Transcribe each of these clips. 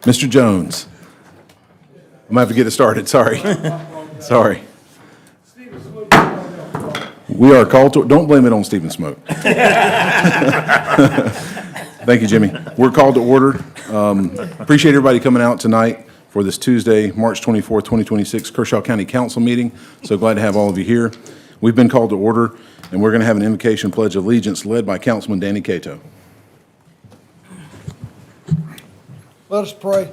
Mr. Jones. I'm going to have to get it started, sorry. Sorry. We are called to, don't blame it on Stephen Smoke. Thank you, Jimmy. We're called to order. Appreciate everybody coming out tonight for this Tuesday, March 24th, 2026 Kershaw County Council meeting. So glad to have all of you here. We've been called to order, and we're going to have an invocation pledge of allegiance led by Councilman Danny Cato. Let us pray.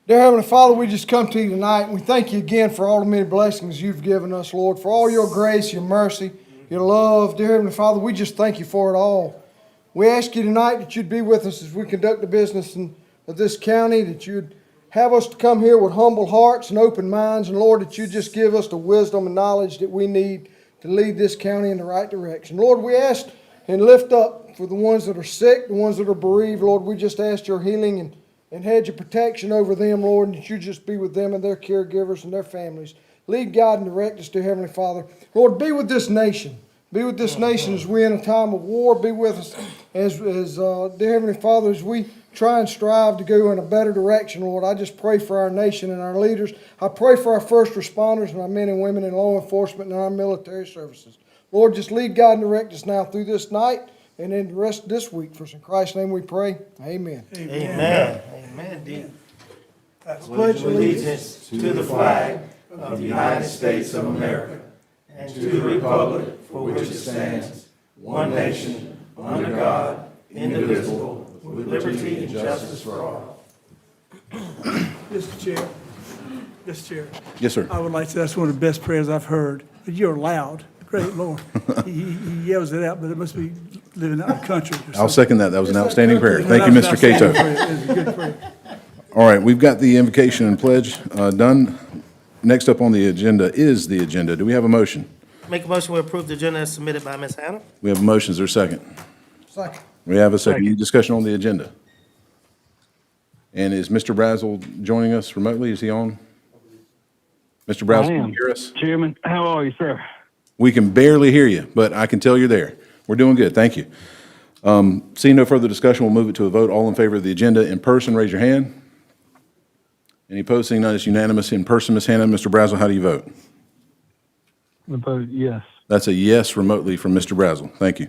Dear Heavenly Father, we just come to you tonight, and we thank you again for all the many blessings you've given us, Lord, for all your grace, your mercy, your love. Dear Heavenly Father, we just thank you for it all. We ask you tonight that you'd be with us as we conduct the business of this county, that you'd have us to come here with humble hearts and open minds, and Lord, that you just give us the wisdom and knowledge that we need to lead this county in the right direction. Lord, we ask and lift up for the ones that are sick, the ones that are bereaved. Lord, we just ask your healing and hedge of protection over them, Lord, and that you just be with them and their caregivers and their families. Lead, guide, and direct us, dear Heavenly Father. Lord, be with this nation. Be with this nation as we're in a time of war. Be with us as dear Heavenly Father, as we try and strive to go in a better direction, Lord. I just pray for our nation and our leaders. I pray for our first responders and our men and women in law enforcement and our military services. Lord, just lead, guide, and direct us now through this night and in the rest of this week. For in Christ's name we pray. Amen. Amen. Amen. Dean. I pledge allegiance to the flag of the United States of America and to the republic for which it stands, one nation, under God, indivisible, with liberty and justice for all. Mr. Chair. Mr. Chair. Yes, sir. I would like to say that's one of the best prayers I've heard. But you're loud. Great Lord. He yells it out, but it must be living out in the country. I'll second that. That was an outstanding prayer. Thank you, Mr. Cato. It's a good prayer. All right, we've got the invocation and pledge done. Next up on the agenda is the agenda. Do we have a motion? Make a motion to approve the agenda as submitted by Ms. Hannah. We have a motion. Is there a second? Second. We have a second. Any discussion on the agenda? And is Mr. Brazel joining us remotely? Is he on? Mr. Brazel, can you hear us? Chairman, how are you, sir? We can barely hear you, but I can tell you're there. We're doing good. Thank you. Seeing no further discussion, we'll move it to a vote. All in favor of the agenda in person, raise your hand. Any opposed? Seeing none, it's unanimous. In person, Ms. Hannah. Mr. Brazel, how do you vote? I vote yes. That's a yes remotely from Mr. Brazel. Thank you.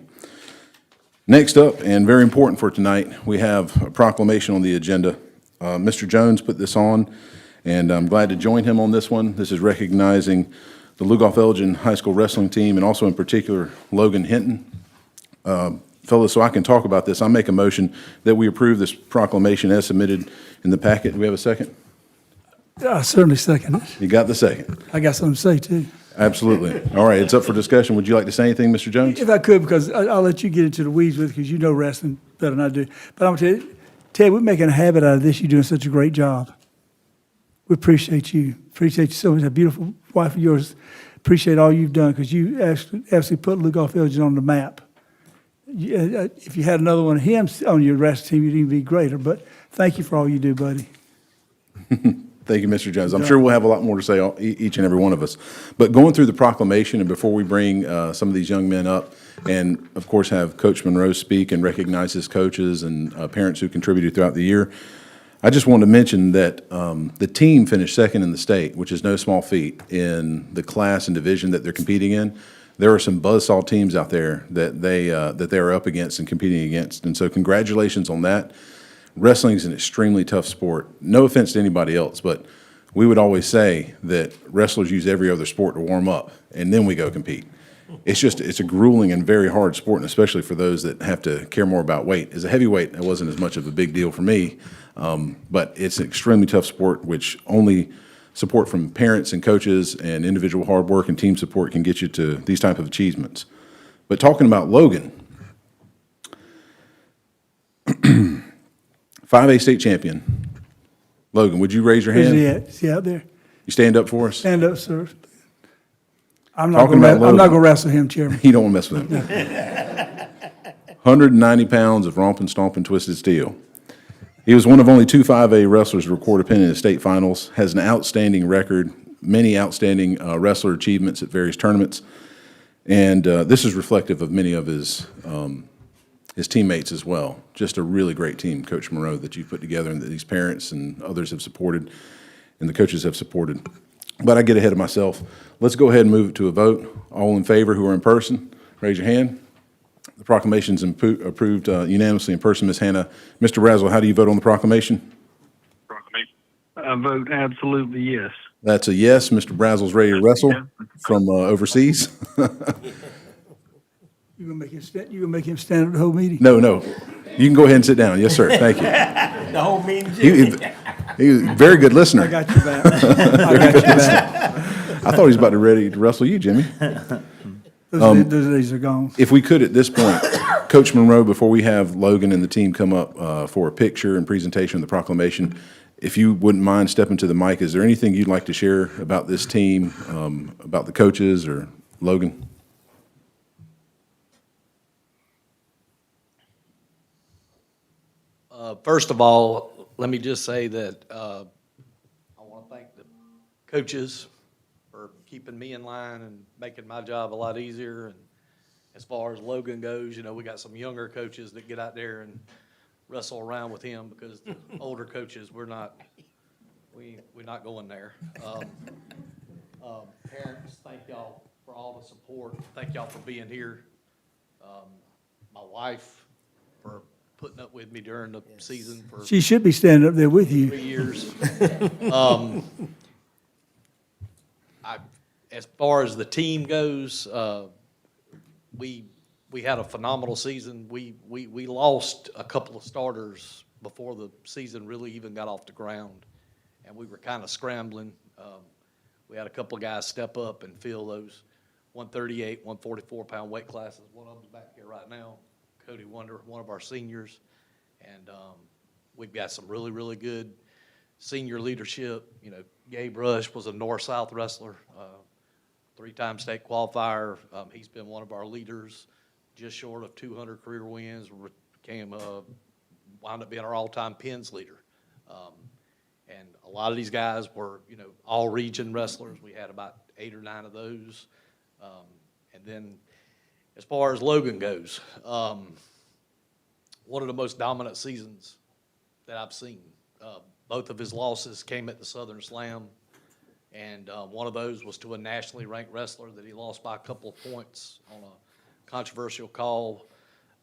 Next up, and very important for tonight, we have a proclamation on the agenda. Mr. Jones put this on, and I'm glad to join him on this one. This is recognizing the Lugoff-Elgin High School wrestling team, and also in particular, Logan Hinton. Fellas, so I can talk about this, I make a motion that we approve this proclamation as submitted in the packet. Do we have a second? I certainly second it. You got the second. I got something to say, too. Absolutely. All right, it's up for discussion. Would you like to say anything, Mr. Jones? If I could, because I'll let you get into the weeds with it, because you know wrestling better than I do. But I'm going to tell you, Ted, we're making a habit out of this. You're doing such a great job. We appreciate you. Appreciate you so much. That beautiful wife of yours. Appreciate all you've done, because you actually put Lugoff-Elgin on the map. If you had another one of him on your wrestling team, you'd even be greater. But thank you for all you do, buddy. Thank you, Mr. Jones. I'm sure we'll have a lot more to say, each and every one of us. But going through the proclamation, and before we bring some of these young men up, and of course have Coach Monroe speak and recognize his coaches and parents who contributed throughout the year, I just wanted to mention that the team finished second in the state, which is no small feat in the class and division that they're competing in. There are some buzzsaw teams out there that they are up against and competing against, and so congratulations on that. Wrestling is an extremely tough sport. No offense to anybody else, but we would always say that wrestlers use every other sport to warm up, and then we go compete. It's a grueling and very hard sport, and especially for those that have to care more about weight. As a heavyweight, it wasn't as much of a big deal for me, but it's an extremely tough sport, which only support from parents and coaches and individual hard work and team support can get you to these type of achievements. But talking about Logan, 5A state champion. Logan, would you raise your hand? Is he out there? You stand up for us? Stand up, sir. I'm not Talking about going to Logan. wrestle him, Chairman. You don't want to mess with him. 190 pounds of romping, stomping, twisted steel. He was one of only two 5A wrestlers to record a pin in the state finals, has an outstanding record, many outstanding wrestler achievements at various tournaments, and this is reflective of many of his his teammates as well. Just a really great team, Coach Monroe, that you've put together and that these parents and others have supported and the coaches have supported. But I get ahead of myself. Let's go ahead and move it to a vote. All in favor who are in person, raise your hand. The proclamation's approved unanimously in person. Ms. Hannah, Mr. Brazel, how do you vote on the proclamation? I vote absolutely yes. That's a yes. Mr. Brazel's ready to wrestle from overseas. You gonna make him stand up the whole meeting? No. You can go ahead and sit down. Yes, sir. Thank you. The whole meeting. He was a very good I listener. got your back. I got your back. I thought he was about to ready to wrestle you, Jimmy. Those days are gone. If we could at this point, Coach Monroe, before we have Logan and the team come up for a picture and presentation of the proclamation, if you wouldn't mind stepping to the mic, is there anything you'd like to share about this team, about the coaches or Logan? First of all, let me just say that I want to thank the coaches for keeping me in line and making my job a lot easier. And as far as Logan goes, we got some younger coaches that get out there and wrestle around with him because the older coaches, we're not going there. Parents, thank y'all for all the support. Thank y'all for being here. My wife for putting up with me during the season for She should be standing up there with 3 you. years. As far as the team goes, we had a phenomenal season. We lost a couple of starters before the season really even got off the ground, and we were kind of scrambling. We had a couple of guys step up and fill those 138, 144-pound weight classes. One of them's back here right now, Cody Wonder, one of our seniors, and we've got some really, really good senior leadership. Gabe Rush was a north-south wrestler, 3-time state qualifier. He's been one of our leaders, just short of 200 career wins. Wound up being our all-time pins leader. And a lot of these guys were, all-region wrestlers. We had about 8 or 9 of those. And then as far as Logan goes, one of the most dominant seasons that I've seen. Both of his losses came at the Southern Slam, and one of those was to a nationally ranked wrestler that he lost by a couple of points on a controversial call.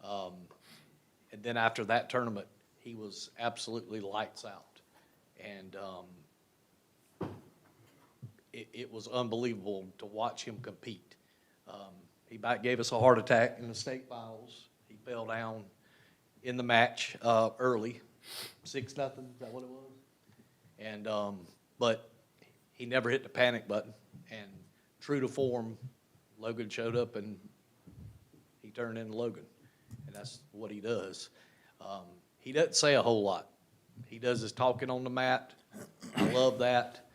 And then after that tournament, he was absolutely lights out. And it was unbelievable to watch him compete. He gave us a heart attack in the state finals. He fell down in the match early, 6-0, is that what it was? And but he never hit the panic button. And true to form, Logan showed up and he turned into Logan, and that's what he does. He doesn't say a whole lot. He does his talking on the mat. I love that.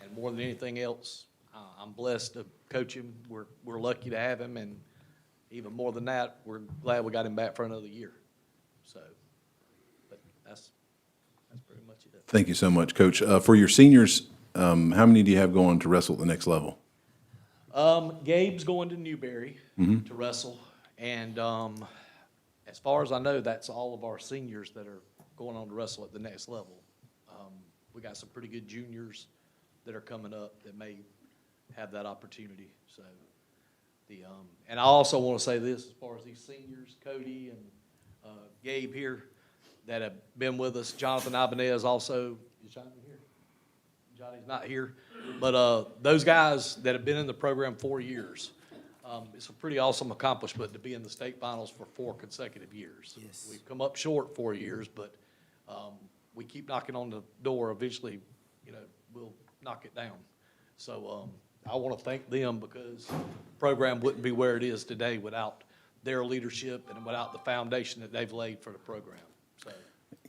And more than anything else, I'm blessed to coach him. We're lucky to have him, and even more than that, we're glad we got him back for another year. So, but that's pretty much it. Thank you so much, Coach. For your seniors, how many do you have going to wrestle at the next level? Gabe's going to Newberry to wrestle, and as far as I know, that's all of our seniors that are going on to wrestle at the next level. We got some pretty good juniors that are coming up that may have that opportunity. So, and I also want to say this as far as these seniors, Cody and Gabe here, that have been with us. Jonathan Ibanez also. Is Johnny here? Johnny's not here. But those guys that have been in the program 4 years, it's a pretty awesome accomplishment to be in the state finals for 4 consecutive years. Yes. We've come up short 4 years, but we keep knocking on the door. Eventually, we'll knock it down. So I want to thank them because the program wouldn't be where it is today without their leadership and without the foundation that they've laid for the program. So,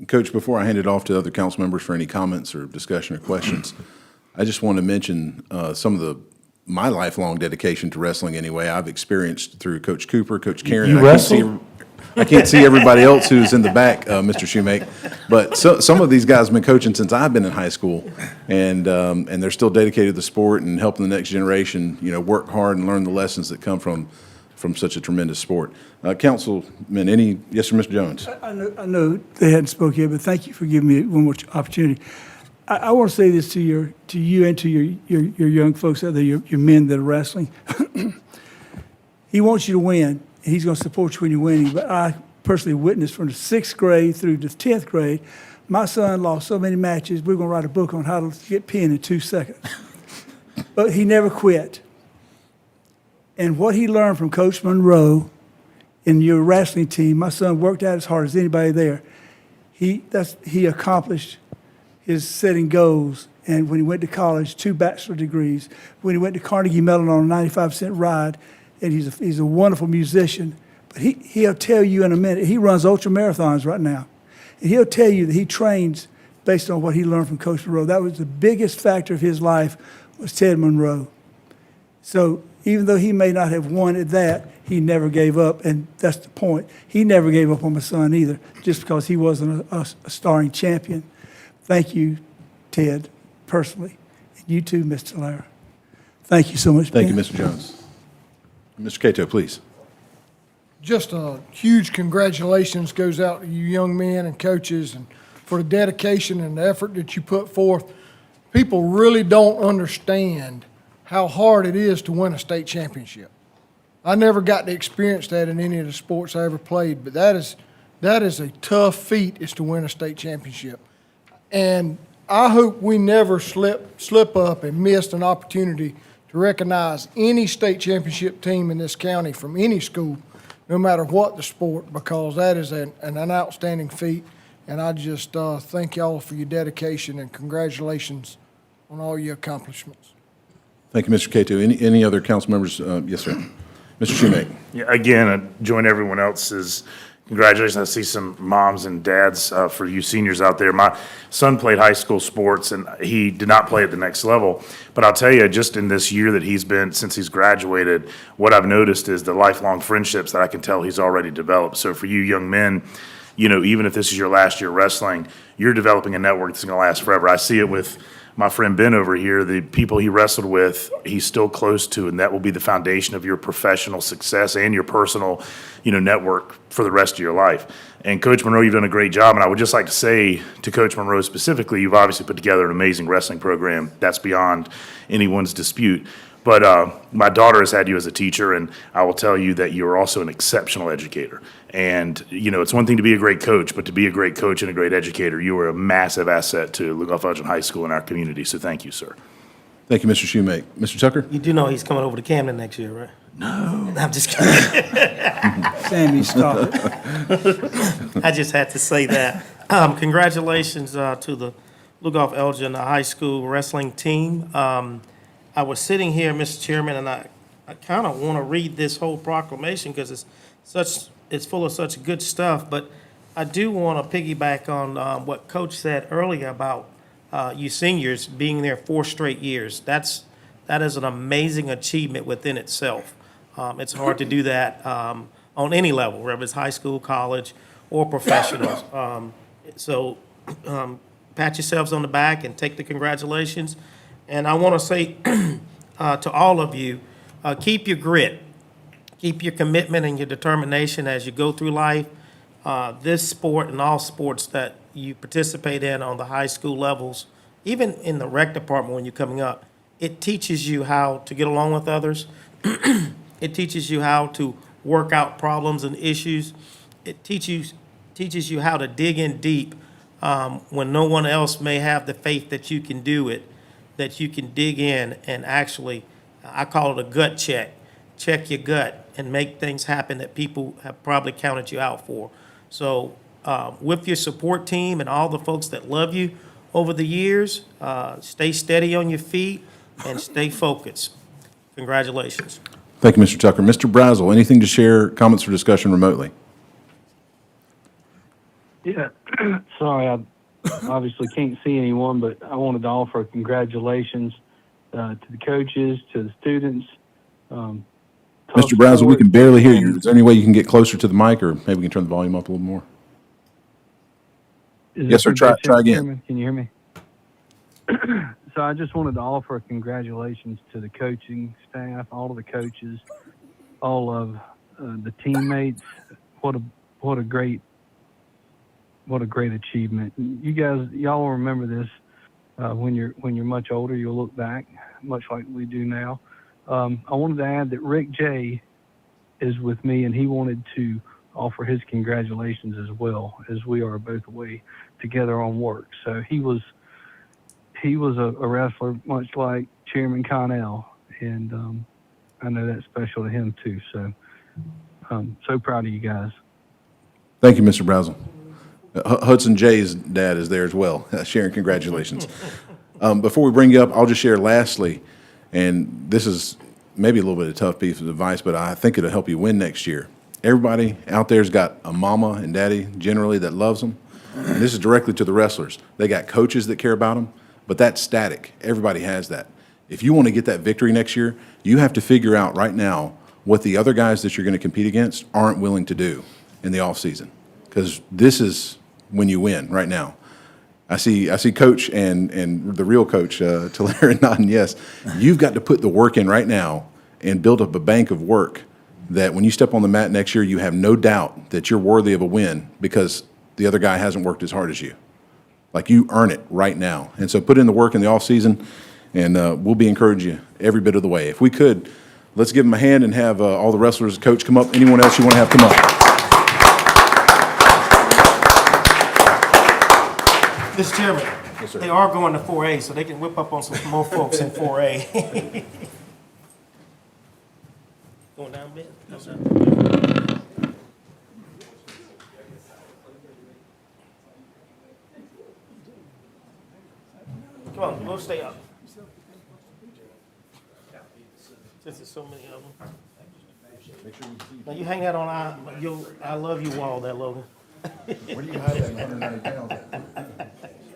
Coach, before I hand it off to other council members for any comments or discussion or questions, I just want to mention some of my lifelong dedication to wrestling anyway. I've experienced through Coach Cooper, Coach Karen. You wrestle? I can't see everybody else who's in the back, Mr. Shoemake, but some of these guys have been coaching since I've been in high school, and they're still dedicated to the sport and helping the next generation, work hard and learn the lessons that come from from such a tremendous sport. Councilman, yes, sir, Mr. Jones? I know they hadn't spoken yet, but thank you for giving me one more opportunity. I want to say this to you and to your young folks out there, your men that are wrestling. He wants you to win. He's going to support you when you're winning. But I personally witnessed from the 6th grade through the 10th grade, my son lost so many matches, we're going to write a book on how to get pinned in 2 seconds. But he never quit. And what he learned from Coach Monroe in your wrestling team, my son worked out as hard as anybody there. He accomplished his setting goals. And when he went to college, 2 bachelor degrees. When he went to Carnegie Mellon on a 95-cent ride, and he's a wonderful musician. But he'll tell you in a minute, he runs ultra marathons right now. And he'll tell you that he trains based on what he learned from Coach Monroe. That was the biggest factor of his life, was Ted Monroe. So even though he may not have won at that, he never gave up, and that's the point. He never gave up on my son either, just because he wasn't a starring champion. Thank you, Ted, personally. And you too, Mr. Lara. Thank you so much, Thank you, Ben. Mr. Jones. Mr. Cato, please. Just a huge congratulations goes out to you young men and coaches and for the dedication and the effort that you put forth. People really don't understand how hard it is to win a state championship. I never got to experience that in any of the sports I ever played, but that is a tough feat, is to win a state championship. And I hope we never slip up and miss an opportunity to recognize any state championship team in this county from any school, no matter what the sport, because that is an outstanding feat. And I just thank y'all for your dedication and congratulations on all your accomplishments. Thank you, Mr. Cato. Any other council members? Yes, sir. Mr. Shoemake. Yeah, again, I join everyone else's congratulations. I see some moms and dads for you seniors out there. My son played high school sports, and he did not play at the next level. But I'll tell you, just in this year that he's been, since he's graduated, what I've noticed is the lifelong friendships that I can tell he's already developed. So for you young men, you know, even if this is your last year wrestling, you're developing a network that's going to last forever. I see it with my friend Ben over here. The people he wrestled with, he's still close to, and that will be the foundation of your professional success and your personal, network for the rest of your life. And Coach Monroe, you've done a great job, and I would just like to say to Coach Monroe specifically, you've obviously put together an amazing wrestling program. That's beyond anyone's dispute. But my daughter has had you as a teacher, and I will tell you that you're also an exceptional educator. And, it's one thing to be a great coach, but to be a great coach and a great educator, you are a massive asset to Lugoff-Elgin High School and our community. So thank you, sir. Thank you, Mr. Shoemake. Mr. Tucker? You do know he's coming over to Camden next year, right? No. I'm just kidding. Sammy, stop it. I just had to say that. Congratulations to the Lugoff-Elgin High School wrestling team. I was sitting here, Mr. Chairman, and I kind of want to read this whole proclamation because it's full of such good stuff. But I do want to piggyback on what Coach said earlier about you seniors being there 4 straight years. That is an amazing achievement within itself. It's hard to do that on any level, whether it's high school, college, or professionals. So pat yourselves on the back and take the congratulations. And I want to say to all of you, keep your grit, keep your commitment and your determination as you go through life. This sport and all sports that you participate in on the high school levels, even in the rec department when you're coming up, it teaches you how to get along with others. It teaches you how to work out problems and issues. It teaches you how to dig in deep when no one else may have the faith that you can do it, that you can dig in and actually, I call it a gut check. Check your gut and make things happen that people have probably counted you out for. So with your support team and all the folks that love you over the years, stay steady on your feet and stay focused. Congratulations. Thank you, Mr. Tucker. Mr. Brazel, anything to share, comments for discussion remotely? Yeah, sorry, I obviously can't see anyone, but I wanted to offer congratulations to the coaches, to the students. Mr. Brazel, we can barely hear you. Is there any way you can get closer to the mic, or maybe we can turn the volume up a little more? Yes, sir. Try again. Can you hear me? So I just wanted to offer congratulations to the coaching staff, all of the coaches, all of the teammates. What a great achievement. You guys, y'all will remember this when you're much older. You'll look back, much like we do now. I wanted to add that Rick J is with me, and he wanted to offer his congratulations as well, as we are both away together on work. So he was a wrestler much like Chairman Connell, and I know that's special to him too. So so proud of you guys. Thank you, Mr. Brazel. Hudson J's dad is there as well, sharing congratulations. Before we bring you up, I'll just share lastly, and this is maybe a little bit of a tough piece of advice, but I think it'll help you win next year. Everybody out there's got a mama and daddy generally that loves them. And this is directly to the wrestlers. They got coaches that care about them, but that's static. Everybody has that. If you want to get that victory next year, you have to figure out right now what the other guys that you're going to compete against aren't willing to do in the offseason, because this is when you win right now. I see Coach and the real Coach, Tulare nodding yes. You've got to put the work in right now and build up a bank of work that when you step on the mat next year, you have no doubt that you're worthy of a win because the other guy hasn't worked as hard as you. Like, you earn it right now. And so put in the work in the off season, and we'll be encouraging you every bit of the way. If we could, let's give them a hand and have all the wrestlers, Coach, come up. Anyone else you want to have come up? Mr. Chairman, Yes, sir. they are going to 4A, so they can whip up on some more folks in 4A. Going down a bit? Come down. Come on, we'll stay up. Since there's so many of them. Now, you hang that on I love you wall there, Logan. Where do you hide that 190 pounds at?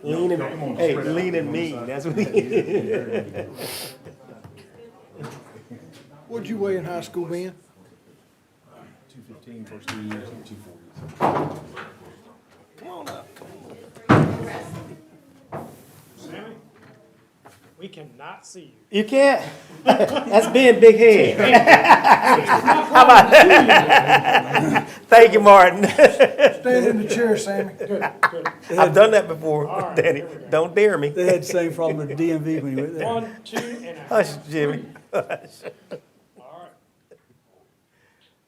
Lean and, hey, lean and mean, that's what he. What'd you weigh in high school, Ben? 215 first 2 years, 240. Come on up, come on. Sammy, we cannot see you. You can't? That's being big head. How about that? Thank you, Martin. Stand in the chair, Sammy. I've done that before, Danny. Don't dare me. They had the same problem with DMV when you went there. 1, 2, and a Hush, Jimmy. all right. At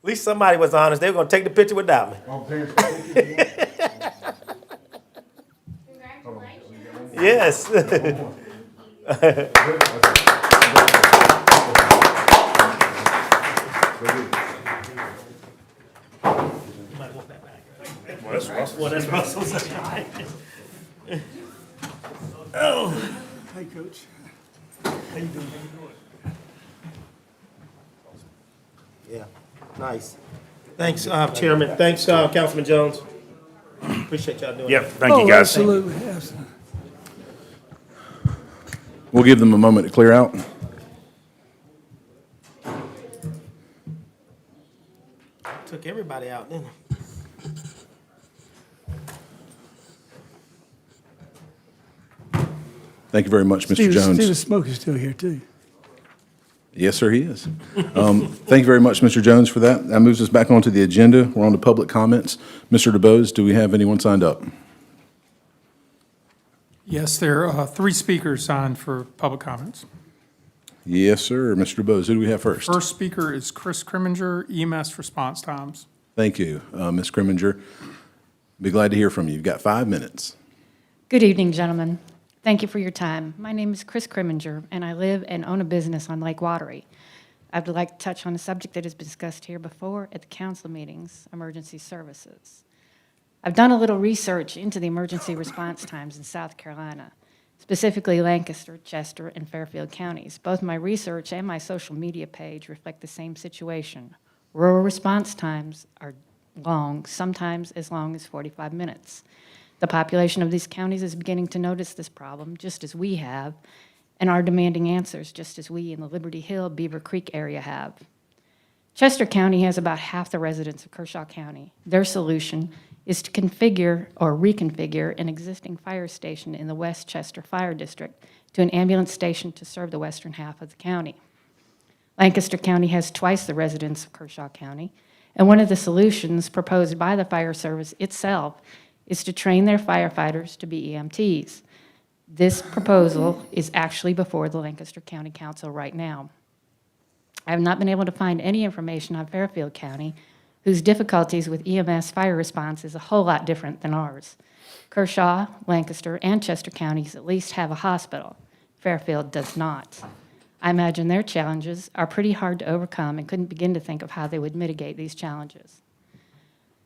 least somebody was honest. They were going to take the picture without me. Yes. Well, that's Russell's. Hey, Coach. How you doing? Yeah, nice. Thanks, Chairman. Thanks, Councilman Jones. Appreciate y'all doing Yep, that. thank you, guys. Absolutely, absolutely. We'll give them a moment to clear out. Took everybody out, didn't it? Thank you very much, Mr. Steve Jones. Smoke is still here, too. Yes, sir, he is. Thank you very much, Mr. Jones, for that. That moves us back onto the agenda. We're on to public comments. Mr. DeBose, do we have anyone signed up? Yes, there are 3 speakers signed for public comments. Yes, sir. Mr. DeBose, who do we have first? First speaker is Chris Kriminger, EMS response times. Thank you, Ms. Kriminger. Be glad to hear from you. You've got 5 minutes. Good evening, gentlemen. Thank you for your time. My name is Chris Kriminger, and I live and own a business on Lake Watery. I'd like to touch on a subject that has been discussed here before at the council meetings, emergency services. I've done a little research into the emergency response times in South Carolina, specifically Lancaster, Chester, and Fairfield counties. Both my research and my social media page reflect the same situation. Rural response times are long, sometimes as long as 45 minutes. The population of these counties is beginning to notice this problem, just as we have, and are demanding answers, just as we in the Liberty Hill, Beaver Creek area have. Chester County has about half the residents of Kershaw County. Their solution is to configure or reconfigure an existing fire station in the West Chester Fire District to an ambulance station to serve the western half of the county. Lancaster County has twice the residents of Kershaw County, and one of the solutions proposed by the fire service itself is to train their firefighters to be EMTs. This proposal is actually before the Lancaster County Council right now. I have not been able to find any information on Fairfield County, whose difficulties with EMS fire response is a whole lot different than ours. Kershaw, Lancaster, and Chester counties at least have a hospital. Fairfield does not. I imagine their challenges are pretty hard to overcome and couldn't begin to think of how they would mitigate these challenges.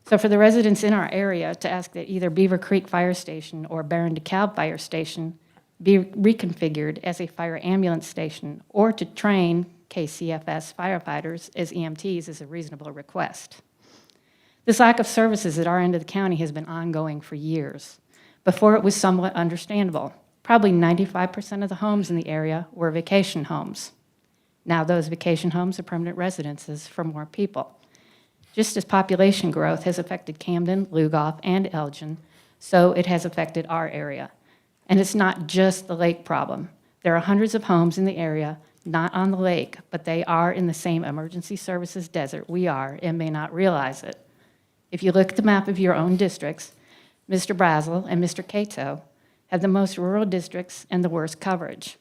So for the residents in our area to ask that either Beaver Creek Fire Station or Barron DeKalb Fire Station be reconfigured as a fire ambulance station or to train KCFS firefighters as EMTs is a reasonable request. This lack of services at our end of the county has been ongoing for years. Before, it was somewhat understandable. Probably 95% of the homes in the area were vacation homes. Now those vacation homes are permanent residences for more people. Just as population growth has affected Camden, Lugoff, and Elgin, so it has affected our area. And it's not just the lake problem. There are hundreds of homes in the area, not on the lake, but they are in the same emergency services desert we are and may not realize it. If you look at the map of your own districts, Mr. Brazel and Mr. Cato have the most rural districts and the worst coverage.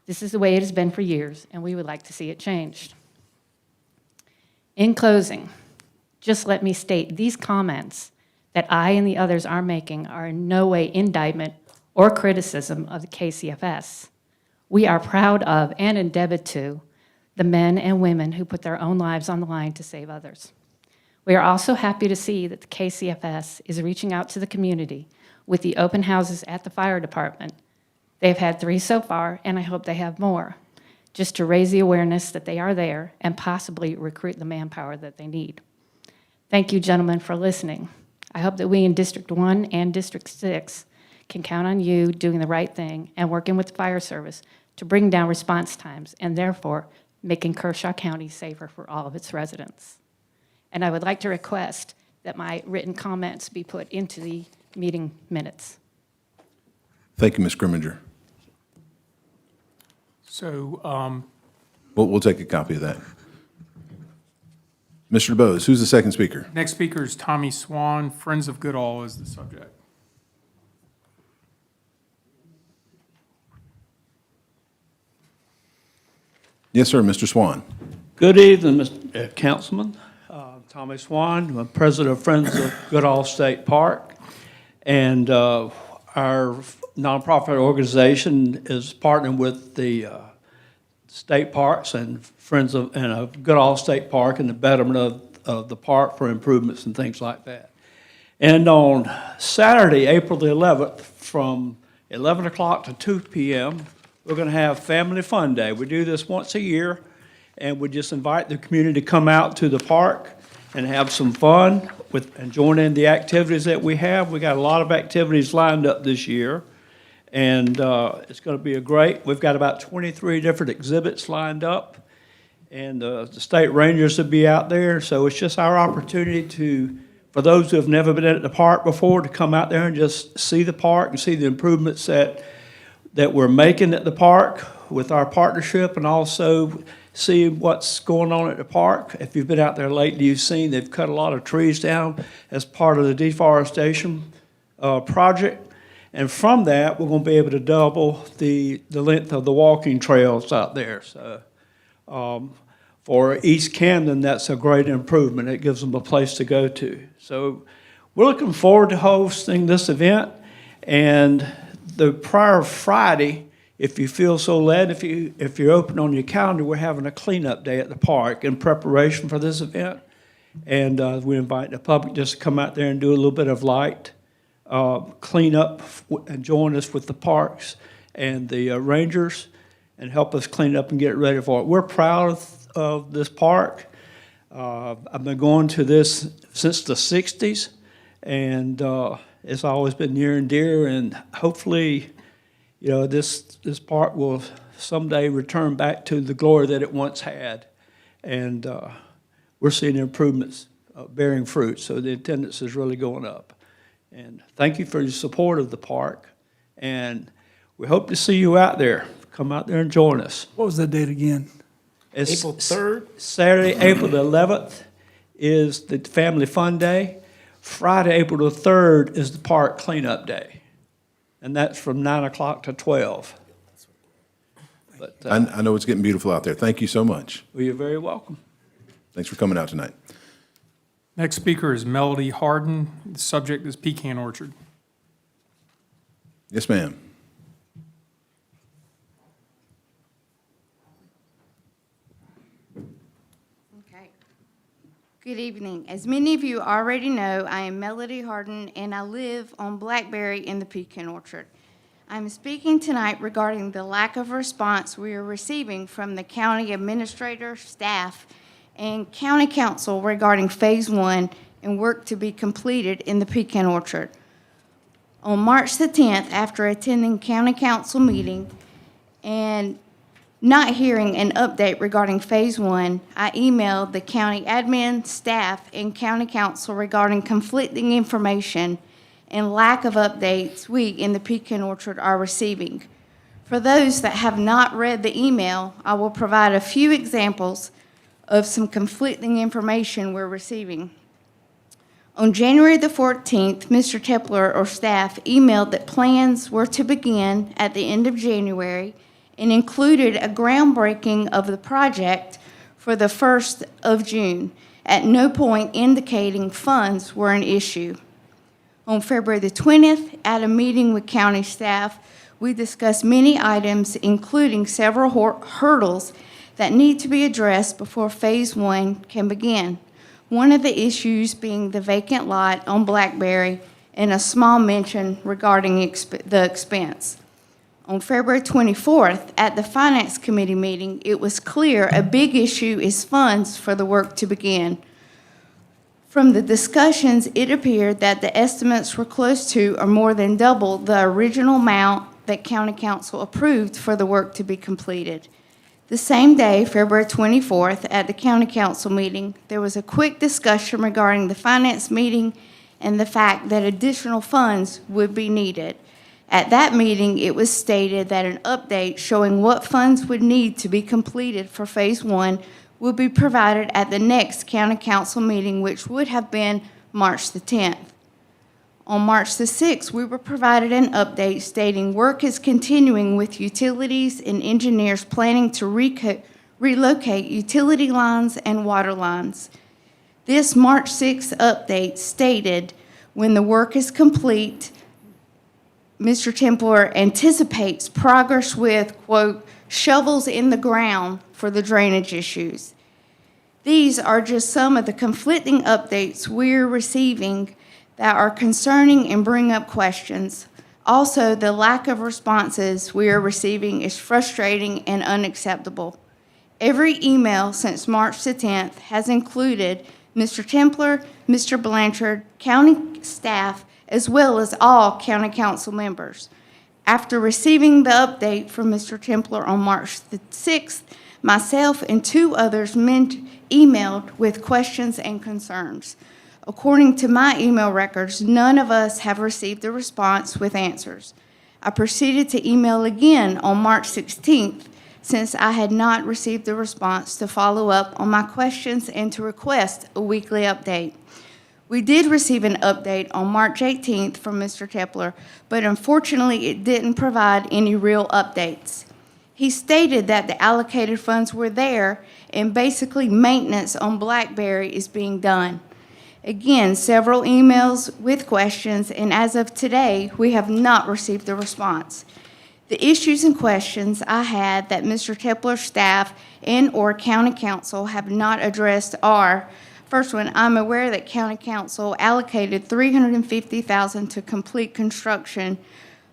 This is the way it has been for years, and we would like to see it changed. In closing, just let me state these comments that I and the others are making are in no way indictment or criticism of the KCFS. We are proud of and indebted to the men and women who put their own lives on the line to save others. We are also happy to see that the KCFS is reaching out to the community with the open houses at the fire department. They've had 3 so far, and I hope they have more, just to raise the awareness that they are there and possibly recruit the manpower that they need. Thank you, gentlemen, for listening. I hope that we in District 1 and District 6 can count on you doing the right thing and working with the fire service to bring down response times and therefore making Kershaw County safer for all of its residents. And I would like to request that my written comments be put into the meeting minutes. Thank you, Ms. Grimminger. So, We'll take a copy of that. Mr. DeBose, who's the second speaker? next speaker is Tommy Swan, Friends of Goodall is the subject. Yes, sir, Mr. Swan. Good evening, Mr. Councilman. Tommy Swan, I'm president of Friends of Goodall State Park. And our nonprofit organization is partnering with the state parks and Friends of Goodall State Park and the betterment of the park for improvements and things like that. And on Saturday, April the 11th, from 11 o'clock to 2 p.m., we're going to have Family Fun Day. We do this once a year, and we just invite the community to come out to the park and have some fun and join in the activities that we have. We got a lot of activities lined up this year, and it's going to be we've got about 23 different exhibits lined up, and the state rangers will be out there. So it's just our opportunity for those who have never been at the park before, to come out there and just see the park and see the improvements that we're making at the park with our partnership, and also see what's going on at the park. If you've been out there lately, you've seen they've cut a lot of trees down as part of the deforestation project. And from that, we're going to be able to double the length of the walking trails out there. So for East Camden, that's a great improvement. It gives them a place to go to. So we're looking forward to hosting this event. And the prior Friday, if you feel so led, if you're open on your calendar, we're having a cleanup day at the park in preparation for this event. And we invite the public just to come out there and do a little bit of light cleanup and join us with the parks and the rangers and help us clean up and get ready for it. We're proud of this park. I've been going to this since the 60s, and it's always been near and dear, and hopefully, you know, this park will someday return back to the glory that it once had. And we're seeing improvements bearing fruit, so the attendance is really going up. And thank you for your support of the park, and we hope to see you out there. Come out there and join us. What was that date again? It's April 3rd? Saturday, April the 11th is the Family Fun Day. Friday, April the 3rd is the Park Cleanup Day. And that's from 9 o'clock to 12. But, I know it's getting beautiful out there. Thank you so much. well, you're very welcome. Thanks for coming out tonight. Next speaker is Melody Harden. The subject is pecan orchard. Yes, ma'am. Okay. Good evening. As many of you already know, I am Melody Harden, and I live on Blackberry in the Pecan Orchard. I'm speaking tonight regarding the lack of response we are receiving from the county administrator, staff, and county council regarding Phase 1 and work to be completed in the Pecan Orchard. On March the 10th, after attending county council meeting and not hearing an update regarding Phase 1, I emailed the county admin, staff, and county council regarding conflicting information and lack of updates we in the Pecan Orchard are receiving. For those that have not read the email, I will provide a few examples of some conflicting information we're receiving. On January the 14th, Mr. Tepler or staff emailed that plans were to begin at the end of January and included a groundbreaking of the project for the 1st of June, at no point indicating funds were an issue. On February the 20th, at a meeting with county staff, we discussed many items, including several hurdles that need to be addressed before Phase 1 can begin. One of the issues being the vacant lot on Blackberry and a small mention regarding the expense. On February 24th, at the Finance Committee meeting, it was clear a big issue is funds for the work to begin. From the discussions, it appeared that the estimates were close to or more than double the original amount that County Council approved for the work to be completed. The same day, February 24th, at the County Council meeting, there was a quick discussion regarding the finance meeting and the fact that additional funds would be needed. At that meeting, it was stated that an update showing what funds would need to be completed for Phase 1 would be provided at the next County Council meeting, which would have been March the 10th. On March the 6th, we were provided an update stating work is continuing with utilities and engineers planning to relocate utility lines and water lines. This March 6th update stated when the work is complete, Mr. Templer anticipates progress with, quote, shovels in the ground for the drainage issues. These are just some of the conflicting updates we're receiving that are concerning and bring up questions. Also, the lack of responses we are receiving is frustrating and unacceptable. Every email since March the 10th has included Mr. Templer, Mr. Blanchard, county staff, as well as all county council members. After receiving the update from Mr. Templer on March the 6th, myself and two others emailed with questions and concerns. According to my email records, none of us have received a response with answers. I proceeded to email again on March 16th, since I had not received a response, to follow up on my questions and to request a weekly update. We did receive an update on March 18th from Mr. Tepler, but unfortunately it didn't provide any real updates. He stated that the allocated funds were there and basically maintenance on Blackberry is being done. Again, several emails with questions, and as of today, we have not received a response. The issues and questions I had that Mr. Tepler's staff and/or County Council have not addressed are, first one, I'm aware that County Council allocated $350,000 to complete construction,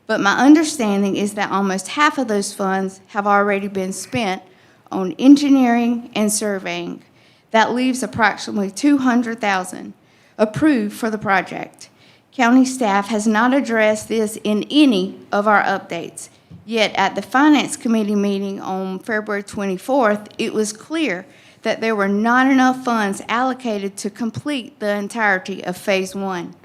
but my understanding is that almost half of those funds have already been spent on engineering and surveying. That leaves approximately $200,000 approved for the project. County staff has not addressed this in any of our updates. Yet at the Finance Committee meeting on February 24th, it was clear that there were not enough funds allocated to complete the entirety of Phase 1.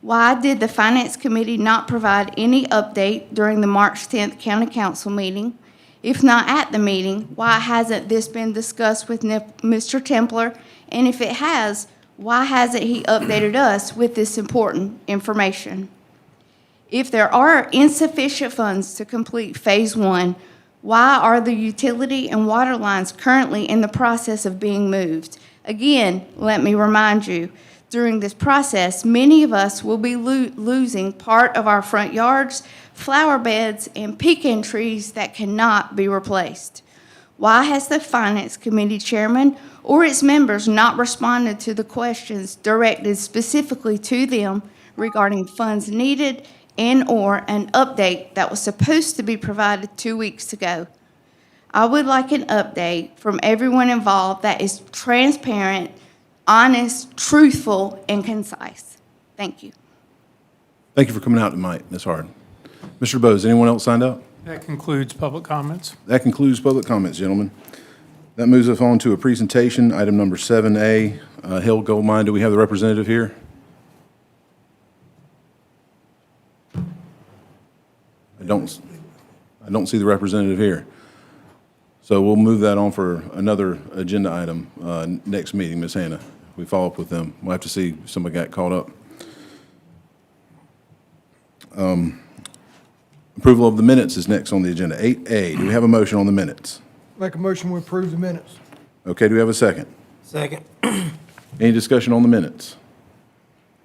Why did the Finance Committee not provide any update during the March 10th County Council meeting? If not at the meeting, why hasn't this been discussed with Mr. Templer? And if it has, why hasn't he updated us with this important information? If there are insufficient funds to complete Phase 1, why are the utility and water lines currently in the process of being moved? Again, let me remind you, during this process, many of us will be losing part of our front yards, flower beds, and pecan trees that cannot be replaced. Why has the Finance Committee Chairman or its members not responded to the questions directed specifically to them regarding funds needed and/or an update that was supposed to be provided 2 weeks ago? I would like an update from everyone involved that is transparent, honest, truthful, and concise. Thank you. Thank you for coming out tonight, Ms. Hard. Mr. Bose, anyone else signed up? That concludes public comments. That concludes public comments, gentlemen. That moves us on to a presentation, item number 7A, Hill Gold Mine. Do we have the representative here? I don't see the representative here. So we'll move that on for another agenda item, next meeting, Ms. Hannah. We follow up with them. We'll have to see if somebody got caught up. Approval of the minutes is next on the agenda. 8A, do we have a motion on the minutes? Make a motion, we approve the minutes. Okay, do we have a second? Second. Any discussion on the minutes?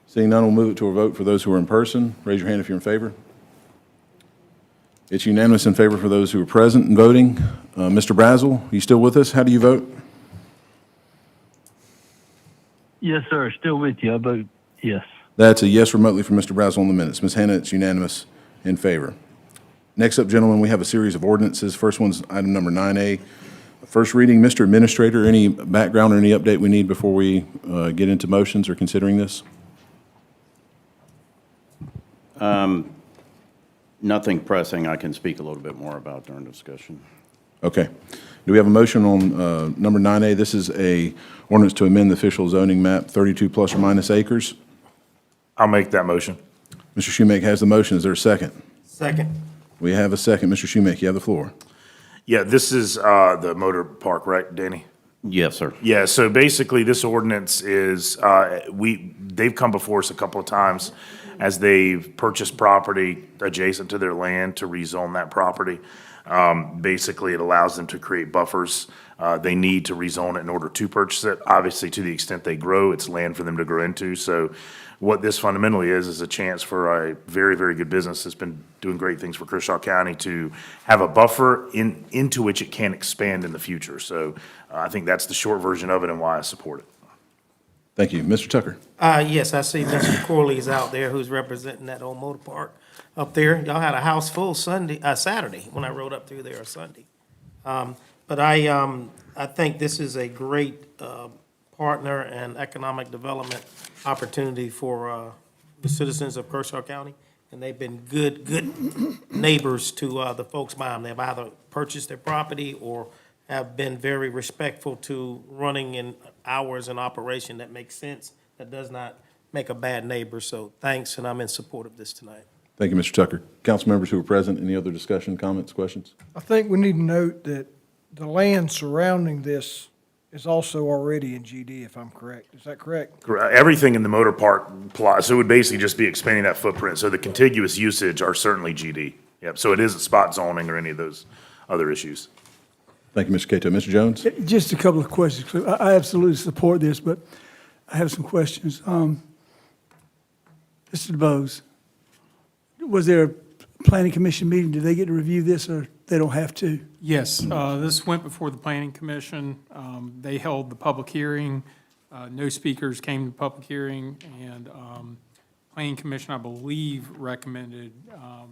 Seeing none, we'll move it to a vote for those who are in person. Raise your hand if you're in favor. It's unanimous in favor for those who are present and voting. Mr. Brazel, you still with us? How do you vote? Yes, sir. Still with you. I vote yes. That's a yes remotely from Mr. Brazel on the minutes. Ms. Hannah, it's unanimous in favor. Next up, gentlemen, we have a series of ordinances. First one's item number 9A. First reading, Mr. Administrator, any background or any update we need before we get into motions or considering this? Nothing pressing I can speak a little bit more about during discussion. Okay. Do we have a motion on number 9A? This is a ordinance to amend the official zoning map, 32 plus or minus acres. I'll make that motion. Mr. Schumake has the motion. Is there a second? Second. We have a second. Mr. Schumake, you have the floor. Yeah, this is the motor park, right, Danny? Yes, sir. Yeah, so basically this ordinance is, they've come before us a couple of times as they've purchased property adjacent to their land to rezone that property. Basically, it allows them to create buffers. They need to rezone it in order to purchase it. Obviously, to the extent they grow, it's land for them to grow into. So what this fundamentally is a chance for a very, very good business that's been doing great things for Kershaw County to have a buffer into which it can expand in the future. So I think that's the short version of it and why I support it. Thank you. Mr. Tucker? Yes, I see Mr. Corley's out there who's representing that old motor park up there. Y'all had a house full Saturday when I rode up through there Sunday. But I think this is a great partner and economic development opportunity for the citizens of Kershaw County. And they've been good neighbors to the folks by them. They've either purchased their property or have been very respectful to running in hours and operation that makes sense, that does not make a bad neighbor. So thanks, and I'm in support of this tonight. Thank you, Mr. Tucker. Council members who are present, any other discussion, comments, questions? I think we need to note that the land surrounding this is also already in GD, if I'm correct. Is that correct? Correct. Everything in the motor park plot, so it would basically just be expanding that footprint. So the contiguous usage are certainly GD. Yep, so it isn't spot zoning or any of those other issues. Thank you, Mr. Cato. Mr. Jones? Just a couple of questions. I absolutely support this, but I have some questions. Mr. DeBose, was there a planning commission meeting? Did they get to review this, or they don't have to? Yes, this went before the Planning Commission. They held the public hearing. No speakers came to the public hearing, and Planning Commission, I believe, recommended a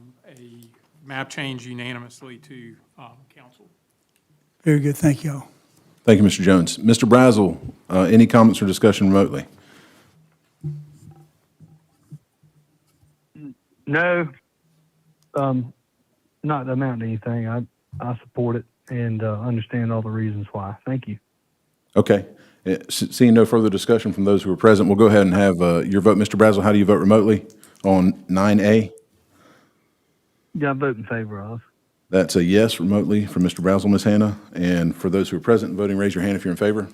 map change unanimously to council. Very good. Thank you all. Thank you, Mr. Jones. Mr. Brazel, any comments or discussion remotely? No, not amount to anything. I support it and understand all the reasons why. Thank you. Okay. Seeing no further discussion from those who are present, we'll go ahead and have your vote. Mr. Brazel, how do you vote remotely on 9A? Yeah, I vote in favor of. That's a yes remotely from Mr. Brazel, Ms. Hannah. And for those who are present and voting, raise your hand if you're in favor.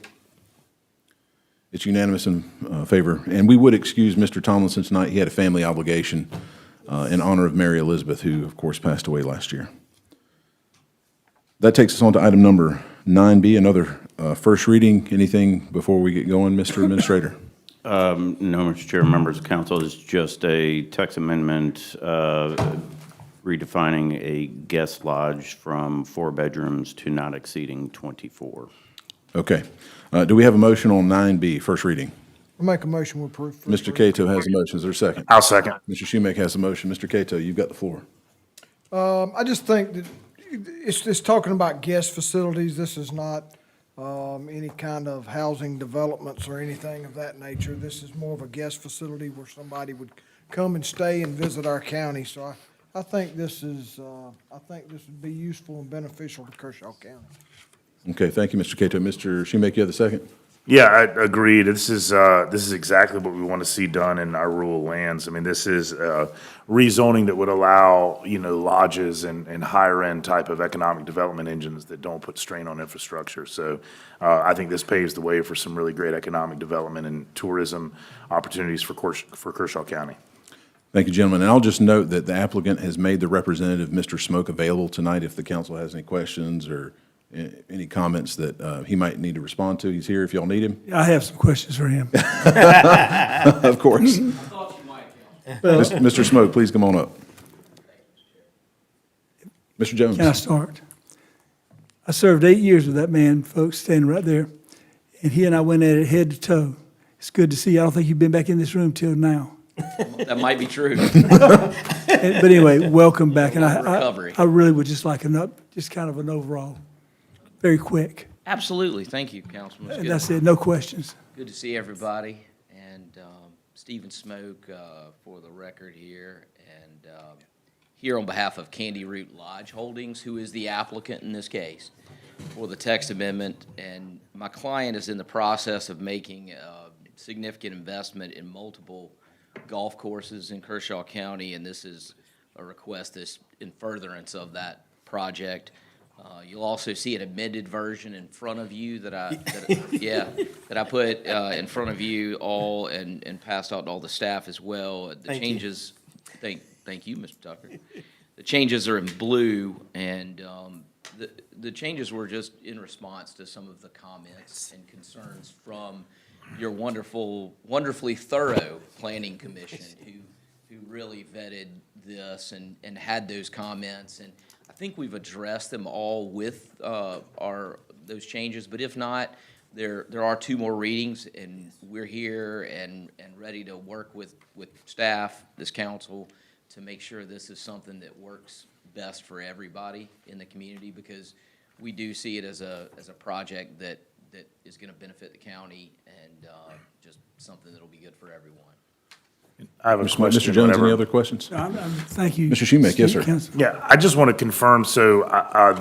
It's unanimous in favor. And we would excuse Mr. Tomlinson tonight. He had a family obligation in honor of Mary Elizabeth, who, of course, passed away last year. That takes us on to item number 9B, another first reading. Anything before we get going, Mr. Administrator? No, Mr. Chair, members of council, it's just a text amendment redefining a guest lodge from 4 bedrooms to not exceeding 24. Okay. Do we have a motion on 9B, first reading? I'll make a motion to approve. Mr. Cato has a motion. Is there a second? I'll second. Mr. Schumake has a motion. Mr. Cato, you've got the floor. I just think that it's talking about guest facilities. This is not any kind of housing developments or anything of that nature. This is more of a guest facility where somebody would come and stay and visit our county. So I think this would be useful and beneficial to Kershaw County. Okay, thank you, Mr. Cato. Mr. Schumake, you have the second? Yeah, I agree. This is exactly what we want to see done in our rural lands. I mean, this is rezoning that would allow, lodges and higher end type of economic development engines that don't put strain on infrastructure. So I think this paves the way for some really great economic development and tourism opportunities for Kershaw County. Thank you, gentlemen. And I'll just note that the applicant has made the representative, Mr. Smoke, available tonight if the council has any questions or any comments that he might need to respond to. He's here if y'all need him. I have some questions for him. Of course. Mr. Smoke, please come on up. Mr. Jones. Can I start? I served 8 years with that man, folks, standing right there, and he and I went at it head to toe. It's good to see you. I don't think you've been back in this room till now. That might be true. But anyway, welcome back. And Recovery. I really would just like just kind of an overall, very quick. Absolutely. Thank you, Councilman. And that's it, no questions. Good to see everybody. And Stephen Smoke for the record here. And here on behalf of Candy Root Lodge Holdings, who is the applicant in this case, for the text amendment. And my client is in the process of making a significant investment in multiple golf courses in Kershaw County, and this is a request that's in furtherance of that project. You'll also see an amended version in front of you that I put in front of you all and passed out to all the staff as well. The Thank changes, thank you, Mr. Tucker. The changes are in blue, and the changes were just in response to some of the comments and concerns from your wonderfully thorough planning commission who really vetted this and had those comments. And I think we've addressed them all with those changes, but if not, there are 2 more readings, and we're here and ready to work with staff, this council, to make sure this is something that works best for everybody in the community, because we do see it as a project that is going to benefit the county and just something that'll be good for everyone. I have a question. Mr. Jones, any other questions? Thank you. Mr. Schumake, yes, sir. Council. Yeah, I just want to confirm, so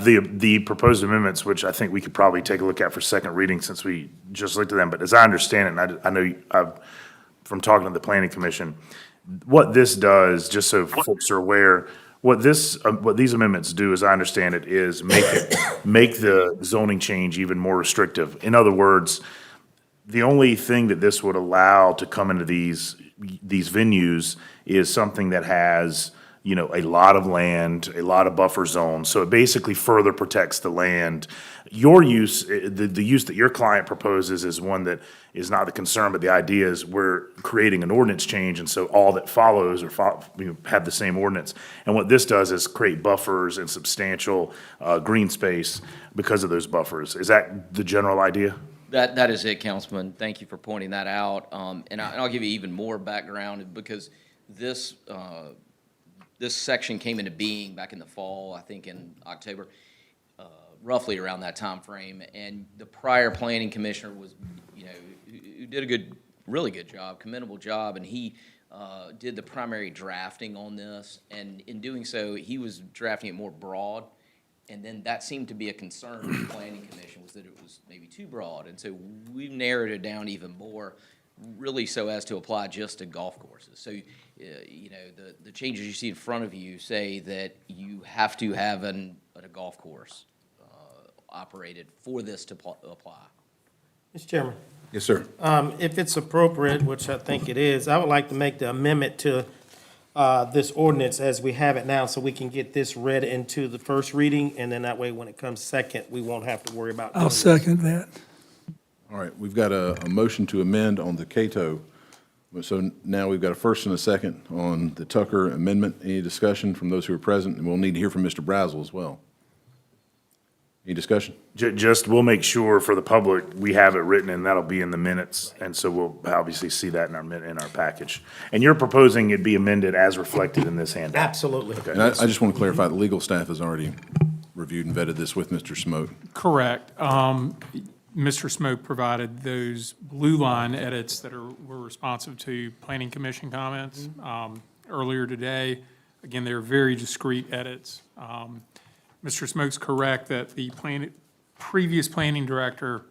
the proposed amendments, which I think we could probably take a look at for second reading since we just looked at them, but as I understand it, and I know from talking to the Planning Commission, what this does, just so folks are aware, what these amendments do, as I understand it, is make the zoning change even more restrictive. In other words, the only thing that this would allow to come into these venues is something that has, a lot of land, a lot of buffer zones. So it basically further protects the land. Your use, the use that your client proposes is one that is not the concern, but the idea is we're creating an ordinance change, and so all that follows have the same ordinance. And what this does is create buffers and substantial green space because of those buffers. Is that the general idea? That is it, Councilman. Thank you for pointing that out. And I'll give you even more background, because this section came into being back in the fall, I think in October, roughly around that time frame. And the prior planning commissioner was, who did a really good job, commendable job, and he did the primary drafting on this. And in doing so, he was drafting it more broad. And then that seemed to be a concern of the Planning Commission, was that it was maybe too broad. And so we've narrowed it down even more, really so as to apply just to golf courses. So, the changes you see in front of you say that you have to have an golf course operated for this to apply. Mr. Chairman, Yes, sir. if it's appropriate, which I think it is, I would like to make the amendment to this ordinance as we have it now, so we can get this read into the first reading, and then that way, when it comes second, we won't have to worry about doing I'll this. second that. All right, we've got a motion to amend on the Cato. So now we've got a first and a second on the Tucker amendment. Any discussion from those who are present? And we'll need to hear from Mr. Brazel as well. Any discussion? Just, we'll make sure for the public, we have it written, and that'll be in the minutes, and so we'll obviously see that in our package. And you're proposing it be amended as reflected in this handout? Absolutely. And I just want to clarify, the legal staff has already reviewed and vetted this with Mr. Smoke. Correct. Mr. Smoke provided those blue line edits that were responsive to Planning Commission comments earlier today. Again, they're very discrete edits. Mr. Smoke's correct that the previous planning director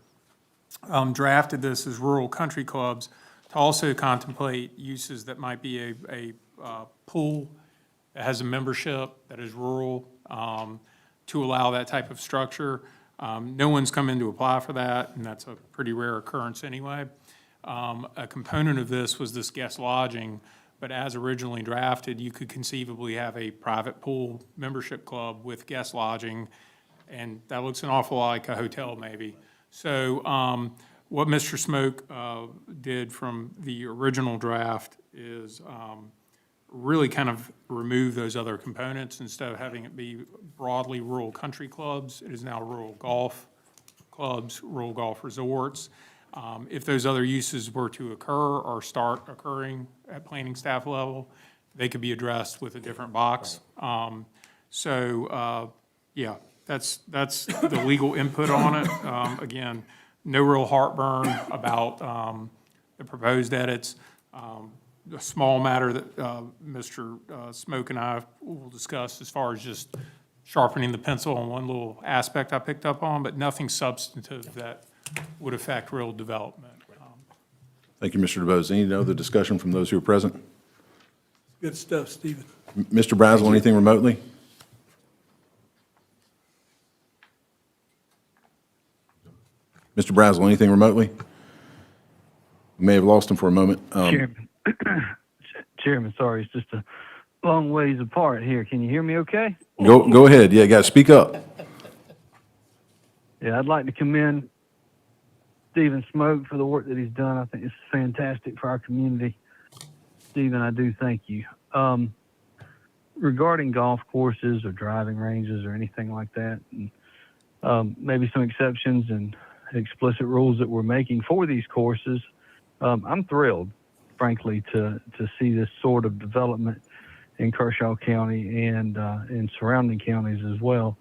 drafted this as rural country clubs to also contemplate uses that might be a pool that has a membership that is rural, to allow that type of structure. No one's come in to apply for that, and that's a pretty rare occurrence anyway. A component of this was this guest lodging, but as originally drafted, you could conceivably have a private pool membership club with guest lodging, and that looks an awful lot like a hotel maybe. So what Mr. Smoke did from the original draft is really kind of remove those other components. Instead of having it be broadly rural country clubs, it is now rural golf clubs, rural golf resorts. If those other uses were to occur or start occurring at planning staff level, they could be addressed with a different box. Yeah, that's the legal input on it. Again, no real heartburn about the proposed edits. A small matter that Mr. Smoke and I will discuss as far as just sharpening the pencil on one little aspect I picked up on, but nothing substantive that would affect real development. Thank you, Mr. DeBose. Any other discussion from those who are present? Good stuff, Stephen. Mr. Brazel, anything remotely? Mr. Brazel, anything remotely? We may have lost him for a moment. Chairman, Chairman, sorry, it's just a long ways apart here. Can you hear me okay? Go ahead. Yeah, you got to speak up. Yeah, I'd like to commend Stephen Smoke for the work that he's done. I think it's fantastic for our community. Stephen, I do thank you. Regarding golf courses or driving ranges or anything like that, and maybe some exceptions and explicit rules that we're making for these courses, I'm thrilled, frankly, to see this sort of development in Kershaw County and in surrounding counties as well.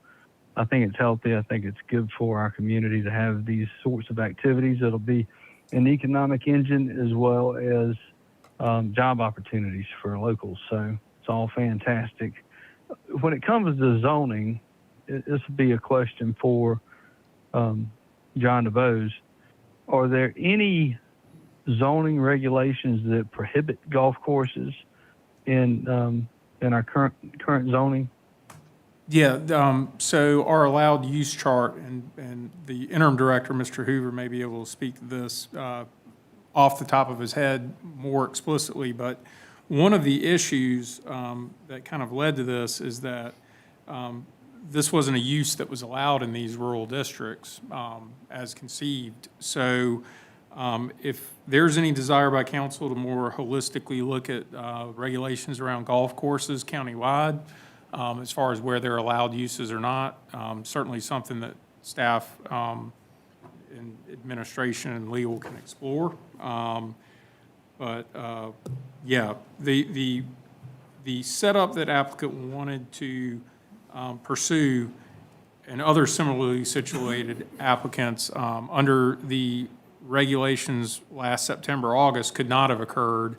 I think it's healthy. I think it's good for our community to have these sorts of activities. It'll be an economic engine as well as job opportunities for locals. So it's all fantastic. When it comes to zoning, this would be a question for John DeBose. Are there any zoning regulations that prohibit golf courses in our current zoning? Yeah, so our allowed use chart, and the interim director, Mr. Hoover, may be able to speak to this off the top of his head more explicitly, but one of the issues that kind of led to this is that this wasn't a use that was allowed in these rural districts as conceived. So if there's any desire by council to more holistically look at regulations around golf courses countywide, as far as where they're allowed uses or not, certainly something that staff and administration and legal can explore. Yeah, the setup that applicant wanted to pursue and other similarly situated applicants under the regulations last September, August could not have occurred.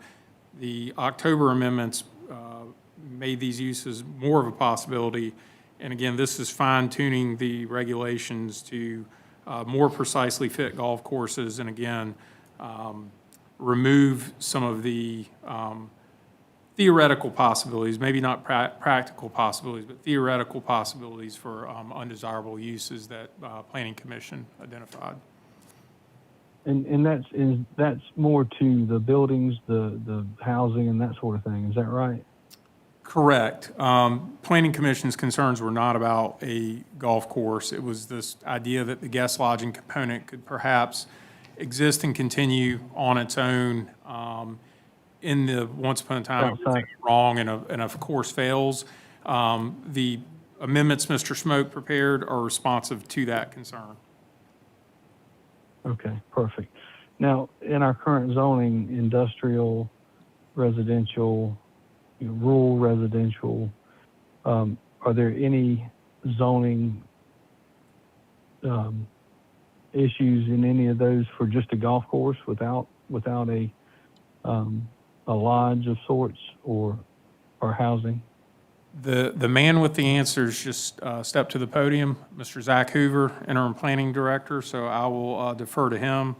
The October amendments made these uses more of a possibility. And again, this is fine-tuning the regulations to more precisely fit golf courses, and again, remove some of the theoretical possibilities, maybe not practical possibilities, but theoretical possibilities for undesirable uses that Planning Commission identified. And that's more to the buildings, the housing and that sort of thing, is that right? Correct. Planning Commission's concerns were not about a golf course. It was this idea that the guest lodging component could perhaps exist and continue on its own in the once upon a time Outside. wrong and of course fails. The amendments Mr. Smoke prepared are responsive to that concern. Okay, perfect. Now, in our current zoning, industrial, residential, rural residential, are there any zoning issues in any of those for just a golf course without a lodge of sorts or housing? The man with the answers just stepped to the podium, Mr. Zach Hoover, Interim Planning Director, so I will defer to him.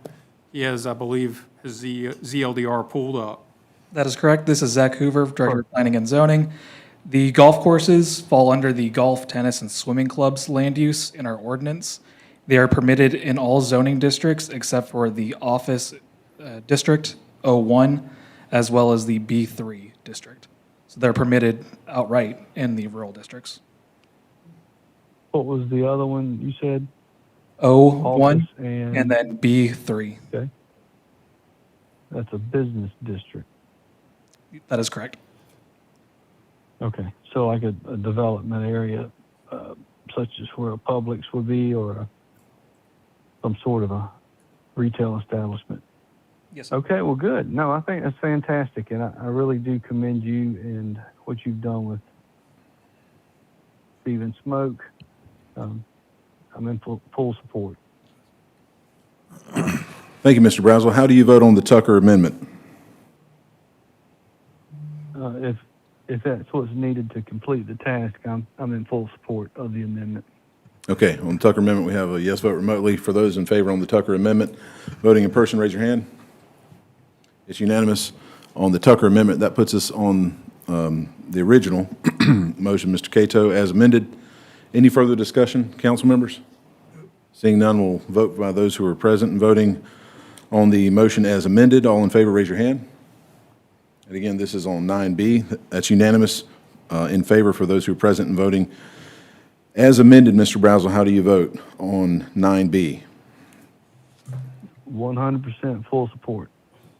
He has, I believe, his ZLDR pulled up. That is correct. This is Zach Hoover, Director of Planning and Zoning. The golf courses fall under the golf, tennis, and swimming clubs land use in our ordinance. They are permitted in all zoning districts except for the office district 01, as well as the B3 district. So they're permitted outright in the rural districts. What was the other one you said? 01 Office and then B3. Okay. That's a business district. That is correct. Okay, so like a development area, such as where a Publix would be, or some sort of a retail establishment. Yes, sir. Okay, well, good. No, I think that's fantastic, and I really do commend you and what you've done with Stephen Smoke. I'm in full support. Thank you, Mr. Brazel. How do you vote on the Tucker amendment? If that's what's needed to complete the task, I'm in full support of the amendment. Okay, on the Tucker amendment, we have a yes vote remotely. For those in favor on the Tucker amendment, voting in person, raise your hand. It's unanimous. On the Tucker amendment, that puts us on the original motion, Mr. Cato, as amended. Any further discussion, council members? Seeing none, we'll vote by those who are present and voting on the motion as amended. All in favor, raise your hand. And again, this is on 9B. That's unanimous in favor for those who are present and voting. As amended, Mr. Brazel, how do you vote on 9B? 100% full support.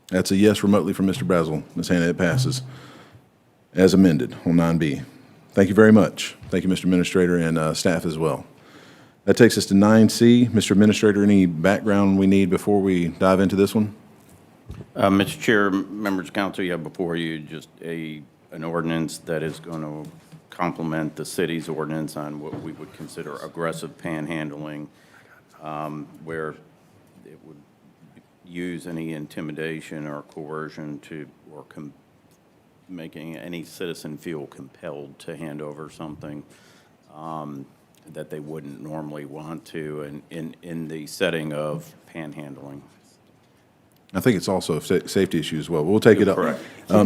That's a yes remotely from Mr. Brazel. Ms. Hannah, it passes. As amended on 9B. Thank you very much. Thank you, Mr. Administrator, and staff as well. That takes us to 9C. Mr. Administrator, any background we need before we dive into this one? Mr. Chair, members of council, you have before you just an ordinance that is going to complement the city's ordinance on what we would consider aggressive panhandling, where it would use any intimidation or coercion to, or making any citizen feel compelled to hand over something that they wouldn't normally want to in the setting of panhandling. I think it's also a safety issue as well. We'll take it up. Correct.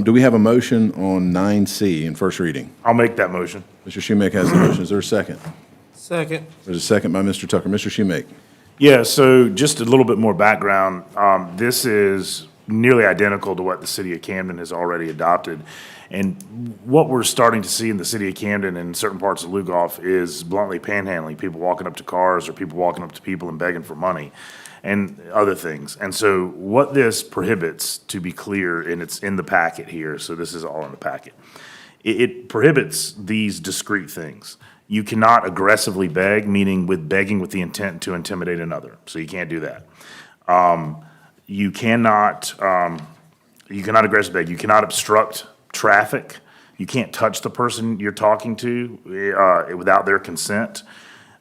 Do we have a motion on 9C in first reading? I'll make that motion. Mr. Schumake has the motion. Is there a second? Second. There's a second by Mr. Tucker. Mr. Schumake. Yeah, so just a little bit more background. This is nearly identical to what the city of Camden has already adopted. And what we're starting to see in the city of Camden and certain parts of Lugoff is bluntly panhandling, people walking up to cars or people walking up to people and begging for money and other things. And so what this prohibits, to be clear, and it's in the packet here, so this is all in the packet, it prohibits these discrete things. You cannot aggressively beg, meaning with begging with the intent to intimidate another. So you can't do that. You cannot aggressively beg. You cannot obstruct traffic. You can't touch the person you're talking to without their consent.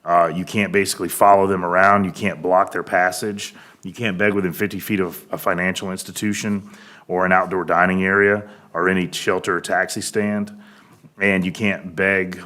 You can't basically follow them around. You can't block their passage. You can't beg within 50 feet of a financial institution or an outdoor dining area or any shelter or taxi stand. And you can't beg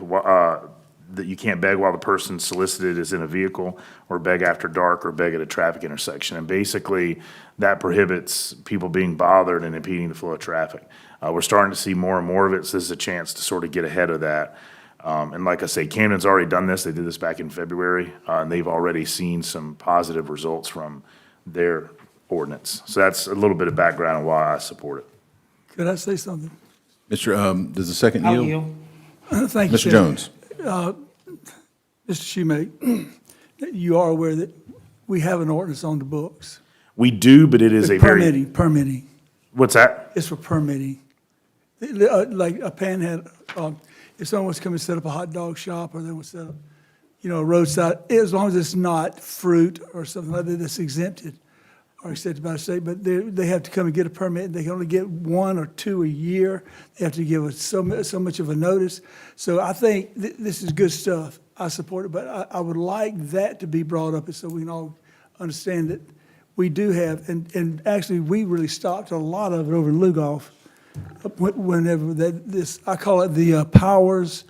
that you can't beg while the person solicited is in a vehicle, or beg after dark, or beg at a traffic intersection. And basically, that prohibits people being bothered and impeding the flow of traffic. We're starting to see more and more of it, so this is a chance to sort of get ahead of that. And like I say, Camden's already done this. They did this back in February, and they've already seen some positive results from their ordinance. So that's a little bit of background on why I support it. Could I say something? Mr., does the second I'll yield? yield. Thank you, Mr. Chair. Jones? Mr. Shoemake, you are aware that we have an ordinance on the books. We do, but it is a very, Permitting. what's that? It's for permitting. Like a panhandle, if someone wants to come and set up a hot dog shop, or they want to set up, a roadside, as long as it's not fruit or something like that that's exempted or accepted by the state, but they have to come and get a permit. They can only get 1 or 2 a year. They have to give us so much of a notice. So I think this is good stuff. I support it, but I would like that to be brought up so we can all understand that we do have, and actually, we really stopped a lot of it over in Lugoff whenever I call it the Powers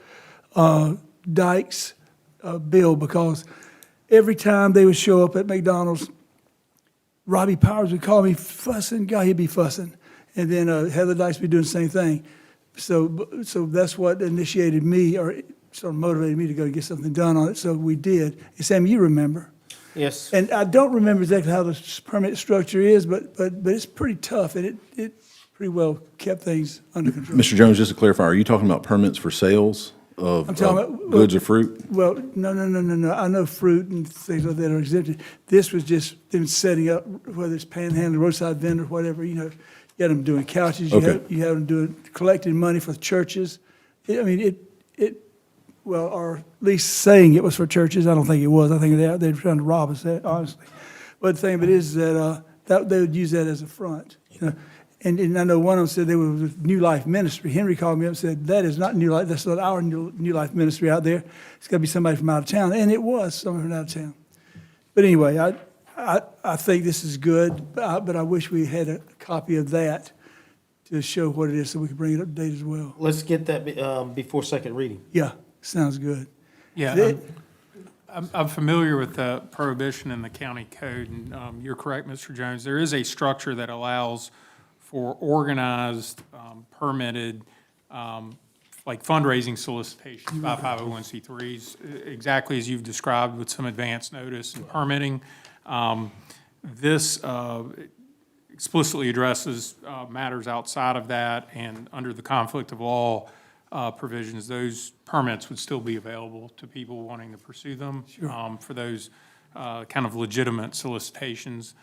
Dykes bill, because every time they would show up at McDonald's, Robbie Powers would call me fussing. God, he'd be fussing. And then Heather Dykes would be doing the same thing. So that's what initiated me, or sort of motivated me to go get something done on it. So we did. And Sam, you remember. Yes. And I don't remember exactly how the permit structure is, but it's pretty tough, and it pretty well kept things under control. Mr. Jones, just to clarify, are you talking about permits for sales of I'm talking about goods or fruit? Well, no. I know fruit and things like that are exempted. This was just them setting up, whether it's panhandling, roadside vendor, whatever, you had them doing couches, you Okay. had them collecting money for the churches. Or at least saying it was for churches. I don't think it was. I think they were trying to rob us, honestly. But the thing of it is that they would use that as a front, And I know one of them said they were with New Life Ministry. Henry called me up and said, that is not New Life, that's not our New Life Ministry out there. It's got to be somebody from out of town. And it was someone from out of town. But anyway, I think this is good, but I wish we had a copy of that to show what it is so we could bring it up to date as well. Let's get that before second reading. Yeah, sounds good. Yeah, I'm familiar with the prohibition in the county code, and you're correct, Mr. Jones. There is a structure that allows for organized, permitted, like fundraising solicitations by 501c3s, exactly as you've described, with some advance notice and permitting. This explicitly addresses matters outside of that, and under the conflict of law provisions, those permits would still be available to people wanting to pursue them for those kind of legitimate solicitations.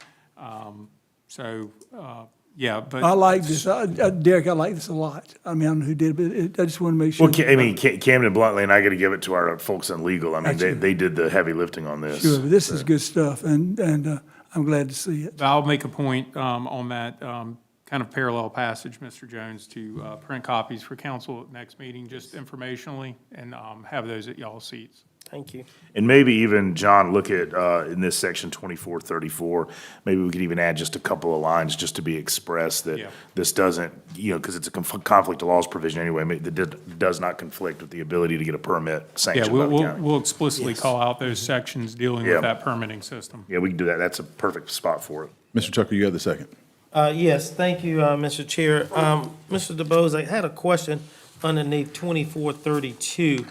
Yeah, but. I like this. Derek, I like this a lot. I mean, I don't know who did it, but I just want to make sure. Well, Camden Bluntly, and I got to give it to our folks in legal. I mean, they did the heavy lifting on this. Sure, but this is good stuff, and I'm glad to see it. I'll make a point on that kind of parallel passage, Mr. Jones, to print copies for council at next meeting, just informationally, and have those at y'all's seats. Thank you. And maybe even, John, look at, in this section 2434, maybe we could even add just a couple of lines just to be expressed that this doesn't, because it's a conflict of laws provision anyway, that does not conflict with the ability to get a permit sanctioned by the county. We'll explicitly call out those sections dealing with that permitting system. Yeah, we can do that. That's a perfect spot for it. Mr. Tucker, you have the second. Yes, thank you, Mr. Chair. Mr. DeBose, I had a question underneath 2432.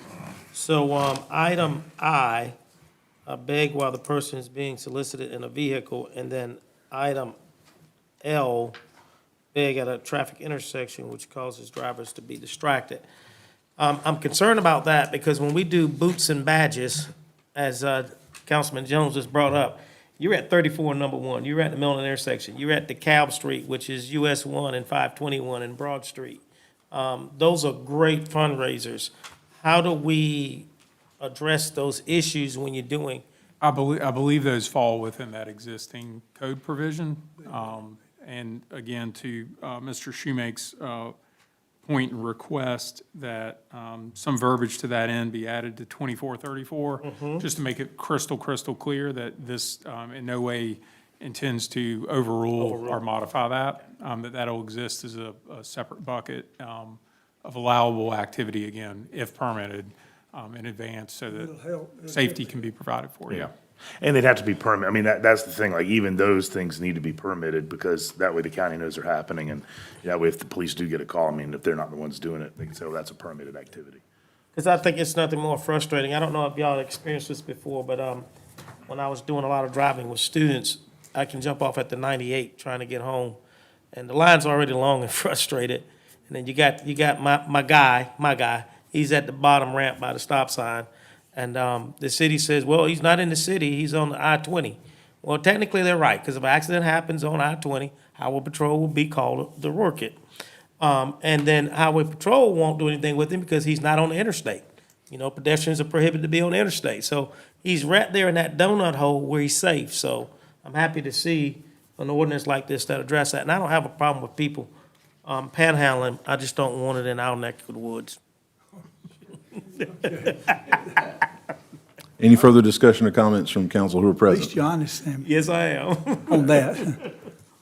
So, item I, beg while the person is being solicited in a vehicle, and then item L, beg at a traffic intersection, which causes drivers to be distracted. I'm concerned about that because when we do boots and badges, as Councilman Jones just brought up, you're at 34 number 1, you're at the Millen intersection, you're at DeKalb Street, which is US 1 and 521 and Broad Street. Those are great fundraisers. How do we address those issues when you're doing? I believe those fall within that existing code provision. And again, to Mr. Shoemake's point and request that some verbiage to that end be added to 2434, just to make it crystal clear that this in no way intends to overrule or modify that, that'll exist as a separate bucket of allowable activity, again, if permitted, in advance so It'll that help. safety can be provided for you. Yeah. And they'd have to be permit, I mean, that's the thing, like, even those things need to be permitted, because that way the county knows they're happening, and that way if the police do get a call, I mean, if they're not the ones doing it, they can say, oh, that's a permitted activity. Because I think it's nothing more frustrating. I don't know if y'all experienced this before, but when I was doing a lot of driving with students, I can jump off at the 98 trying to get home, and the line's already long and frustrated. And then you got my guy, he's at the bottom ramp by the stop sign, and the city says, well, he's not in the city, he's on the I-20. Well, technically, they're right, because if an accident happens on I-20, Highway Patrol will be called to work it. And then Highway Patrol won't do anything with him because he's not on the interstate. You know, pedestrians are prohibited to be on the interstate. So he's right there in that donut hole where he's safe. So I'm happy to see an ordinance like this that address that. And I don't have a problem with people panhandling. I just don't want it in our neck of the woods. Any further discussion or comments from council who are At least present? you're honest, Sam, Yes, I am. on that.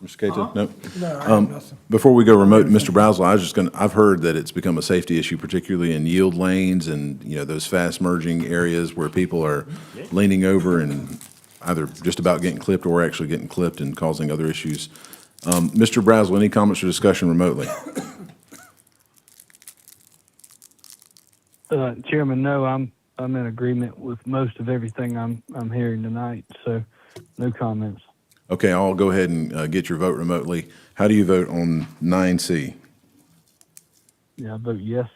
Mr. Cato? No? No, I have nothing. Before we go remote, Mr. Brazel, I've heard that it's become a safety issue, particularly in yield lanes and, you know, those fast merging areas where people are leaning over and either just about getting clipped or actually getting clipped and causing other issues. Mr. Brazel, any comments or discussion remotely? Chairman, no, I'm in agreement with most of everything I'm hearing tonight, so no comments. Okay, I'll go ahead and get your vote remotely. How do you vote on 9C? Yeah, I vote yes.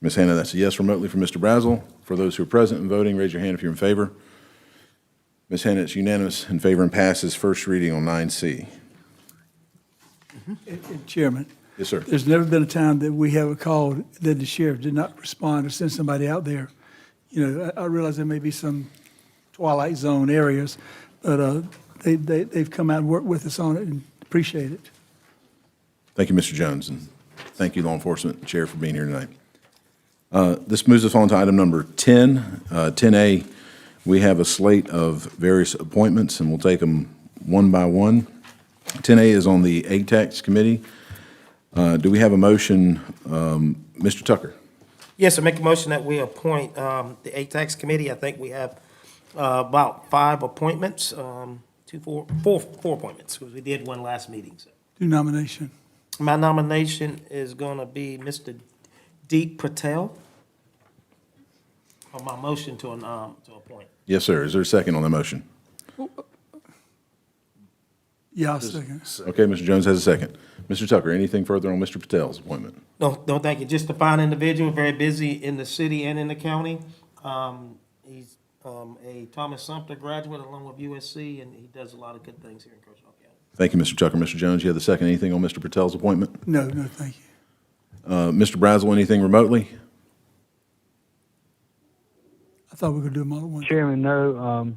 Ms. Hannah, that's a yes remotely for Mr. Brazel. For those who are present and voting, raise your hand if you're in favor. Ms. Hannah, it's unanimous in favor and passes first reading on 9C. Chairman, Yes, sir. there's never been a time that we have a call that the sheriff did not respond or send somebody out there. You know, I realize there may be some twilight zone areas, but they've come out and worked with us on it and appreciate it. Thank you, Mr. Jones, and thank you, law enforcement chair, for being here tonight. This moves us on to item number 10. 10A, we have a slate of various appointments, and we'll take them one by one. 10A is on the ATAX committee. Do we have a motion, Mr. Tucker? Yes, I make a motion that we appoint the ATAX committee. I think we have about 5 appointments, four appointments, because we did one last meeting. So. Do nomination. My nomination is going to be Mr. Deep Patel. On my motion to appoint. Yes, sir. Is there a second on the motion? Yeah, I'll second. Okay, Mr. Jones has a second. Mr. Tucker, anything further on Mr. Patel's appointment? No, thank you. Just a fine individual, very busy in the city and in the county. He's a Thomas Sumter graduate along with USC, and he does a lot of good things here in Kershaw County. Thank you, Mr. Tucker. Mr. Jones, you have the second. Anything on Mr. Patel's appointment? No, thank you. Mr. Brazel, anything remotely? I thought we were going to do them all at once. Chairman, no,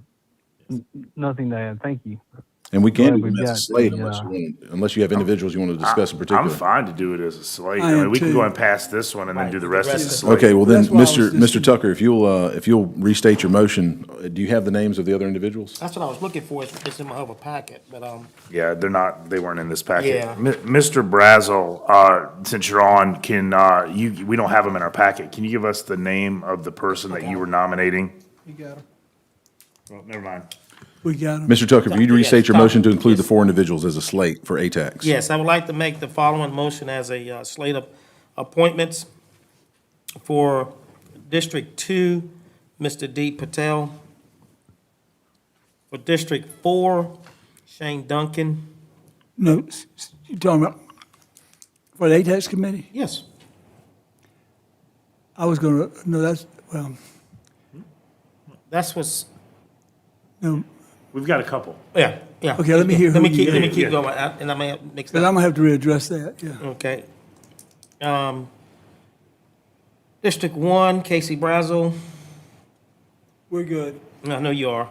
nothing to add. Thank you. And we can Glad do we've them as a got slate the, unless you have individuals you want to discuss in particular. I'm fine to do it as a slate. I I mean, am we can too. go and pass this one and then do the rest as a slate. Okay, well then, That's why I was Mr. Tucker, if you'll restate your motion, do you have the names of the other individuals? That's what I was looking for. It's in my other packet, but Yeah, they weren't in this packet. Yeah. Mr. Brazel, since you're on, we don't have them in our packet. Can you give us the name of the person that you were nominating? You got him. Well, never mind. We got them. Mr. Tucker, if you'd restate your Yes, motion to include the yes. 4 individuals as a slate for ATAX. yes, I would like to make the following motion as a slate of appointments for District 2, Mr. Deep Patel. For District 4, Shane Duncan. No, you talking about for the ATAX committee? Yes. I was going to, no, that's, well, That's what's, no, We've got a couple. yeah. Okay, let me hear Let me who you- keep Yeah. going, and I may have mixed but I'm up. going to have to readdress that, yeah. Okay. District 1, Casey Brazel. We're good. I know you are.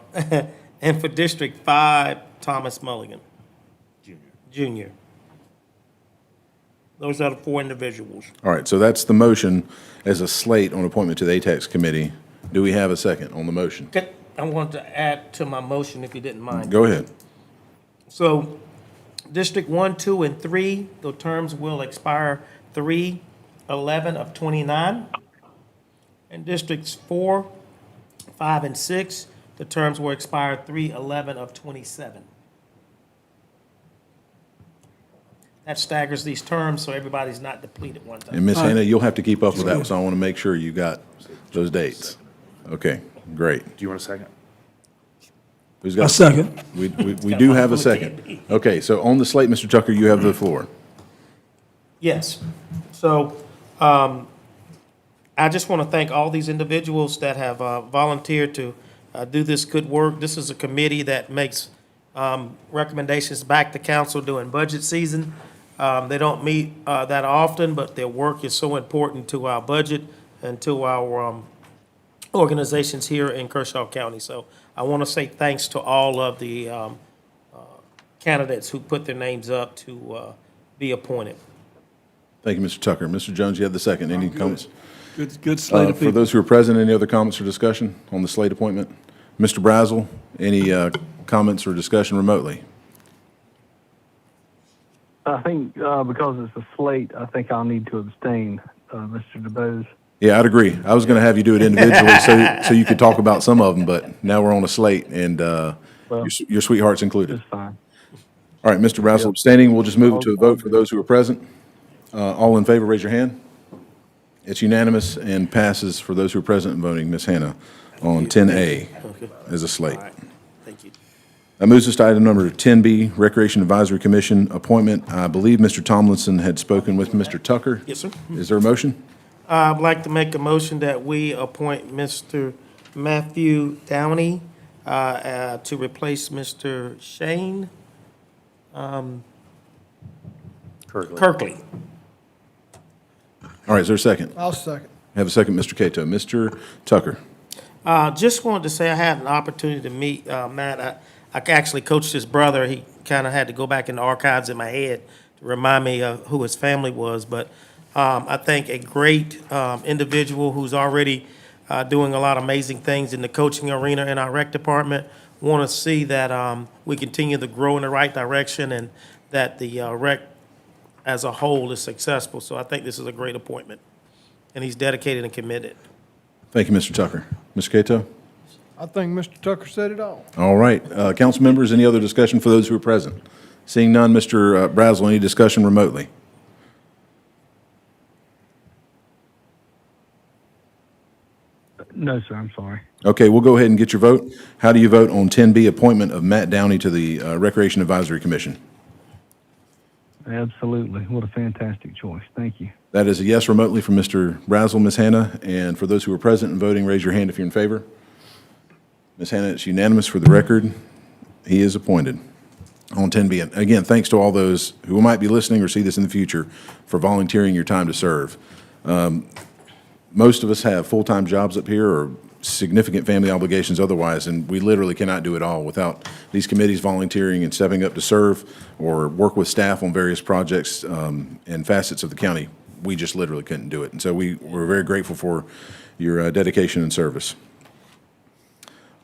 And for District 5, Thomas Mulligan. Junior. Those are the 4 individuals. All right, so that's the motion as a slate on appointment to the ATAX committee. Do we have a second on the motion? Okay, I want to add to my motion, if you didn't mind. Go ahead. So, District 1, 2, and 3, the terms will expire 3/11 of '29. In Districts 4, 5, and 6, the terms will expire 3/11 of '27. That staggers these terms, so everybody's not depleted one time. And Ms. Hannah, you'll have to keep up with that, so I want to make sure you got those dates. Okay, great. Do you want a second? Who's got A second. We do have a second. Okay, so on the slate, Mr. Tucker, you have the floor. Yes. So I just want to thank all these individuals that have volunteered to do this good work. This is a committee that makes recommendations back to council during budget season. They don't meet that often, but their work is so important to our budget and to our organizations here in Kershaw County. So I want to say thanks to all of the candidates who put their names up to be appointed. Thank you, Mr. Tucker. Mr. Jones, you have the second. Any comments? Good slate of For people. those who are present, any other comments or discussion on the slate appointment? Mr. Brazel, any comments or discussion remotely? I think because it's a slate, I think I'll need to abstain, Mr. DeBose. Yeah, I'd agree. I was going to have you do it individually so you could talk about some of them, but now we're on a slate and your sweetheart's included. It's fine. All right, Mr. Brazel abstaining. We'll just move it to a vote for those who are present. All in favor, raise your hand. It's unanimous and passes for those who are present and voting. Ms. Hannah on 10A as a slate. All right. Thank you. That moves us to item number 10B, Recreation Advisory Commission appointment. I believe Mr. Tomlinson had spoken with Mr. Tucker. Yes, sir. Is there a motion? I'd like to make a motion that we appoint Mr. Matthew Downey to replace Mr. Shane Kirkley. All right, is there a second? I'll second. Have a second, Mr. Cato. Mr. Tucker. Just wanted to say I had an opportunity to meet Matt. I actually coached his brother. He kind of had to go back in the archives in my head to remind me of who his family was. But I think a great individual who's already doing a lot of amazing things in the coaching arena in our rec department. Want to see that we continue to grow in the right direction and that the rec as a whole is successful. So I think this is a great appointment. And he's dedicated and committed. Thank you, Mr. Tucker. Mr. Cato? I think Mr. Tucker said it all. All right. Council members, any other discussion for those who are present? Seeing none, Mr. Brazel, any discussion remotely? No, sir, I'm sorry. Okay, we'll go ahead and get your vote. How do you vote on 10B, appointment of Matt Downey to the Recreation Advisory Commission? Absolutely. What a fantastic choice. Thank you. That is a yes remotely from Mr. Brazel, Ms. Hannah. And for those who are present and voting, raise your hand if you're in favor. Ms. Hannah, it's unanimous for the record. He is appointed on 10B. And again, thanks to all those who might be listening or see this in the future for volunteering your time to serve. Most of us have full-time jobs up here or significant family obligations otherwise, and we literally cannot do it all without these committees volunteering and stepping up to serve or work with staff on various projects and facets of the county. We just literally couldn't do it. And so we're very grateful for your dedication and service.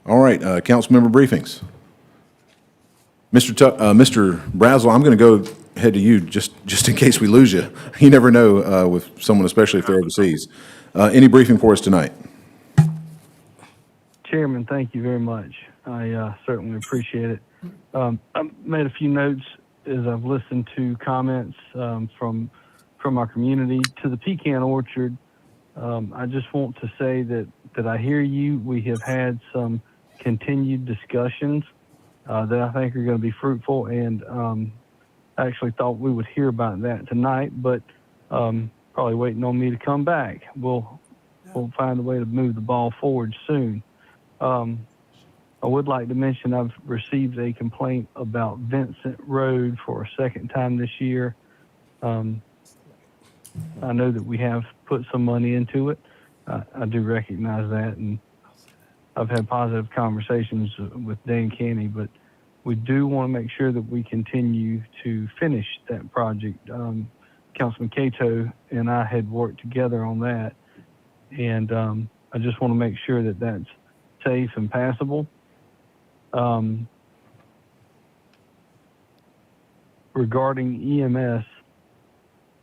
All right, council member briefings. Mr. Brazel, I'm going to go ahead to you just in case we lose you. You never know with someone, especially if they're overseas. Any briefing for us tonight? Chairman, thank you very much. I certainly appreciate it. I made a few notes as I've listened to comments from our community. To the pecan orchard, I just want to say that I hear you. We have had some continued discussions that I think are going to be fruitful, and I actually thought we would hear about that tonight, but probably waiting on me to come back. We'll find a way to move the ball forward soon. I would like to mention I've received a complaint about Vincent Road for a second time this year. I know that we have put some money into it. I do recognize that, and I've had positive conversations with Dan Canny, but we do want to make sure that we continue to finish that project. Councilman Cato and I had worked together on that, and I just want to make sure that that's safe and passable. Regarding EMS,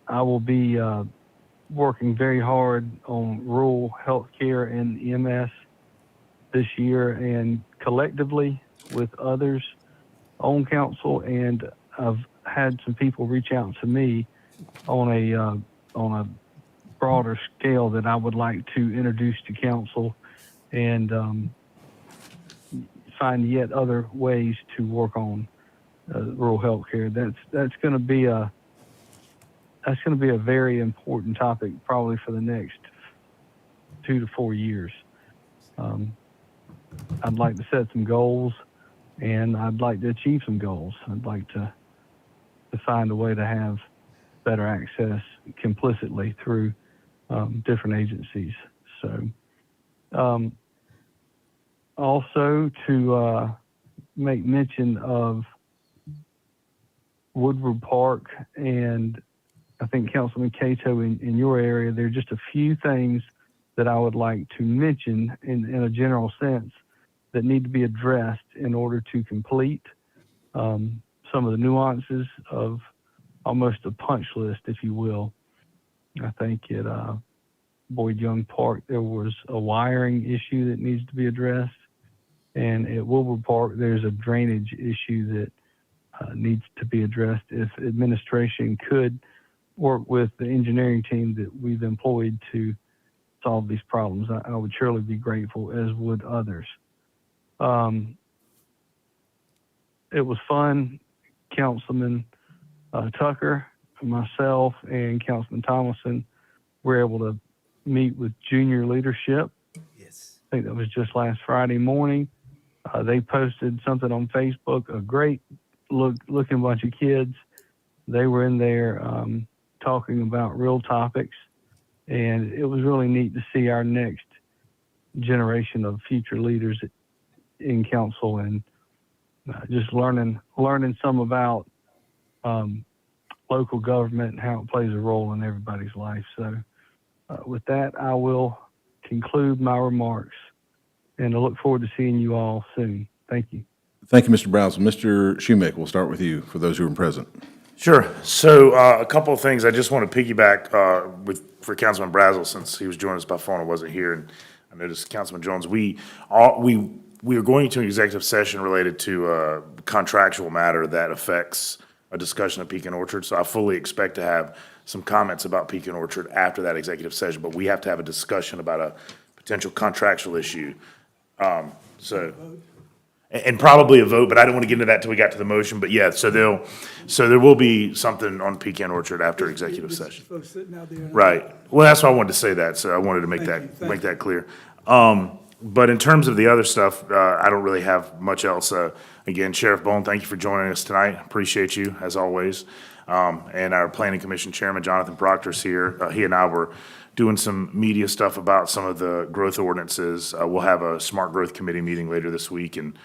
I will be working very hard on rural healthcare and EMS this year, and collectively with others on council, and I've had some people reach out to me on a broader scale that I would like to introduce to council and find yet other ways to work on rural healthcare. That's going to be a very important topic probably for the next 2 to 4 years. I'd like to set some goals, and I'd like to achieve some goals. I'd like to find a way to have better access complicitly through different agencies. So, also to make mention of Woodward Park, and I think Councilman Cato in your area, there are just a few things that I would like to mention in a general sense that need to be addressed in order to complete some of the nuances of almost a punch list, if you will. I think at Boyd Young Park, there was a wiring issue that needs to be addressed. And at Woodward Park, there's a drainage issue that needs to be addressed. If administration could work with the engineering team that we've employed to solve these problems, I would surely be grateful, as would others. It was fun. Councilman Tucker, myself, and Councilman Thomason were able to meet with junior leadership. Yes. I think that was just last Friday morning. They posted something on Facebook, a great looking bunch of kids. They were in there talking about real topics, and it was really neat to see our next generation of future leaders in council, and just learning some about local government and how it plays a role in everybody's life. So with that, I will conclude my remarks, and I look forward to seeing you all soon. Thank you. Thank you, Mr. Brazel. Mr. Shoemaker, we'll start with you for those who are present. Sure. So a couple of things I just want to piggyback for Councilman Brazel, since he was joining us by phone and wasn't here, and I noticed Councilman Jones. We are going to an executive session related to a contractual matter that affects a discussion of Pecan Orchard. So I fully expect to have some comments about Pecan Orchard after that executive session, but we have to have a discussion about a potential contractual issue. And probably a vote, but I don't want to get into that till we got to the motion. But yeah, so there will be something on Pecan Orchard after executive session. Folks sitting out there. Right. Well, that's why I wanted to say that. So I wanted to make that clear. But in terms of the other stuff, I don't really have much else. Again, Sheriff Bone, thank you for joining us tonight. Appreciate you as always. And our Planning Commission Chairman, Jonathan Proctor's here. He and I were doing some media stuff about some of the growth ordinances. We'll have a Smart Growth Committee meeting later this week, and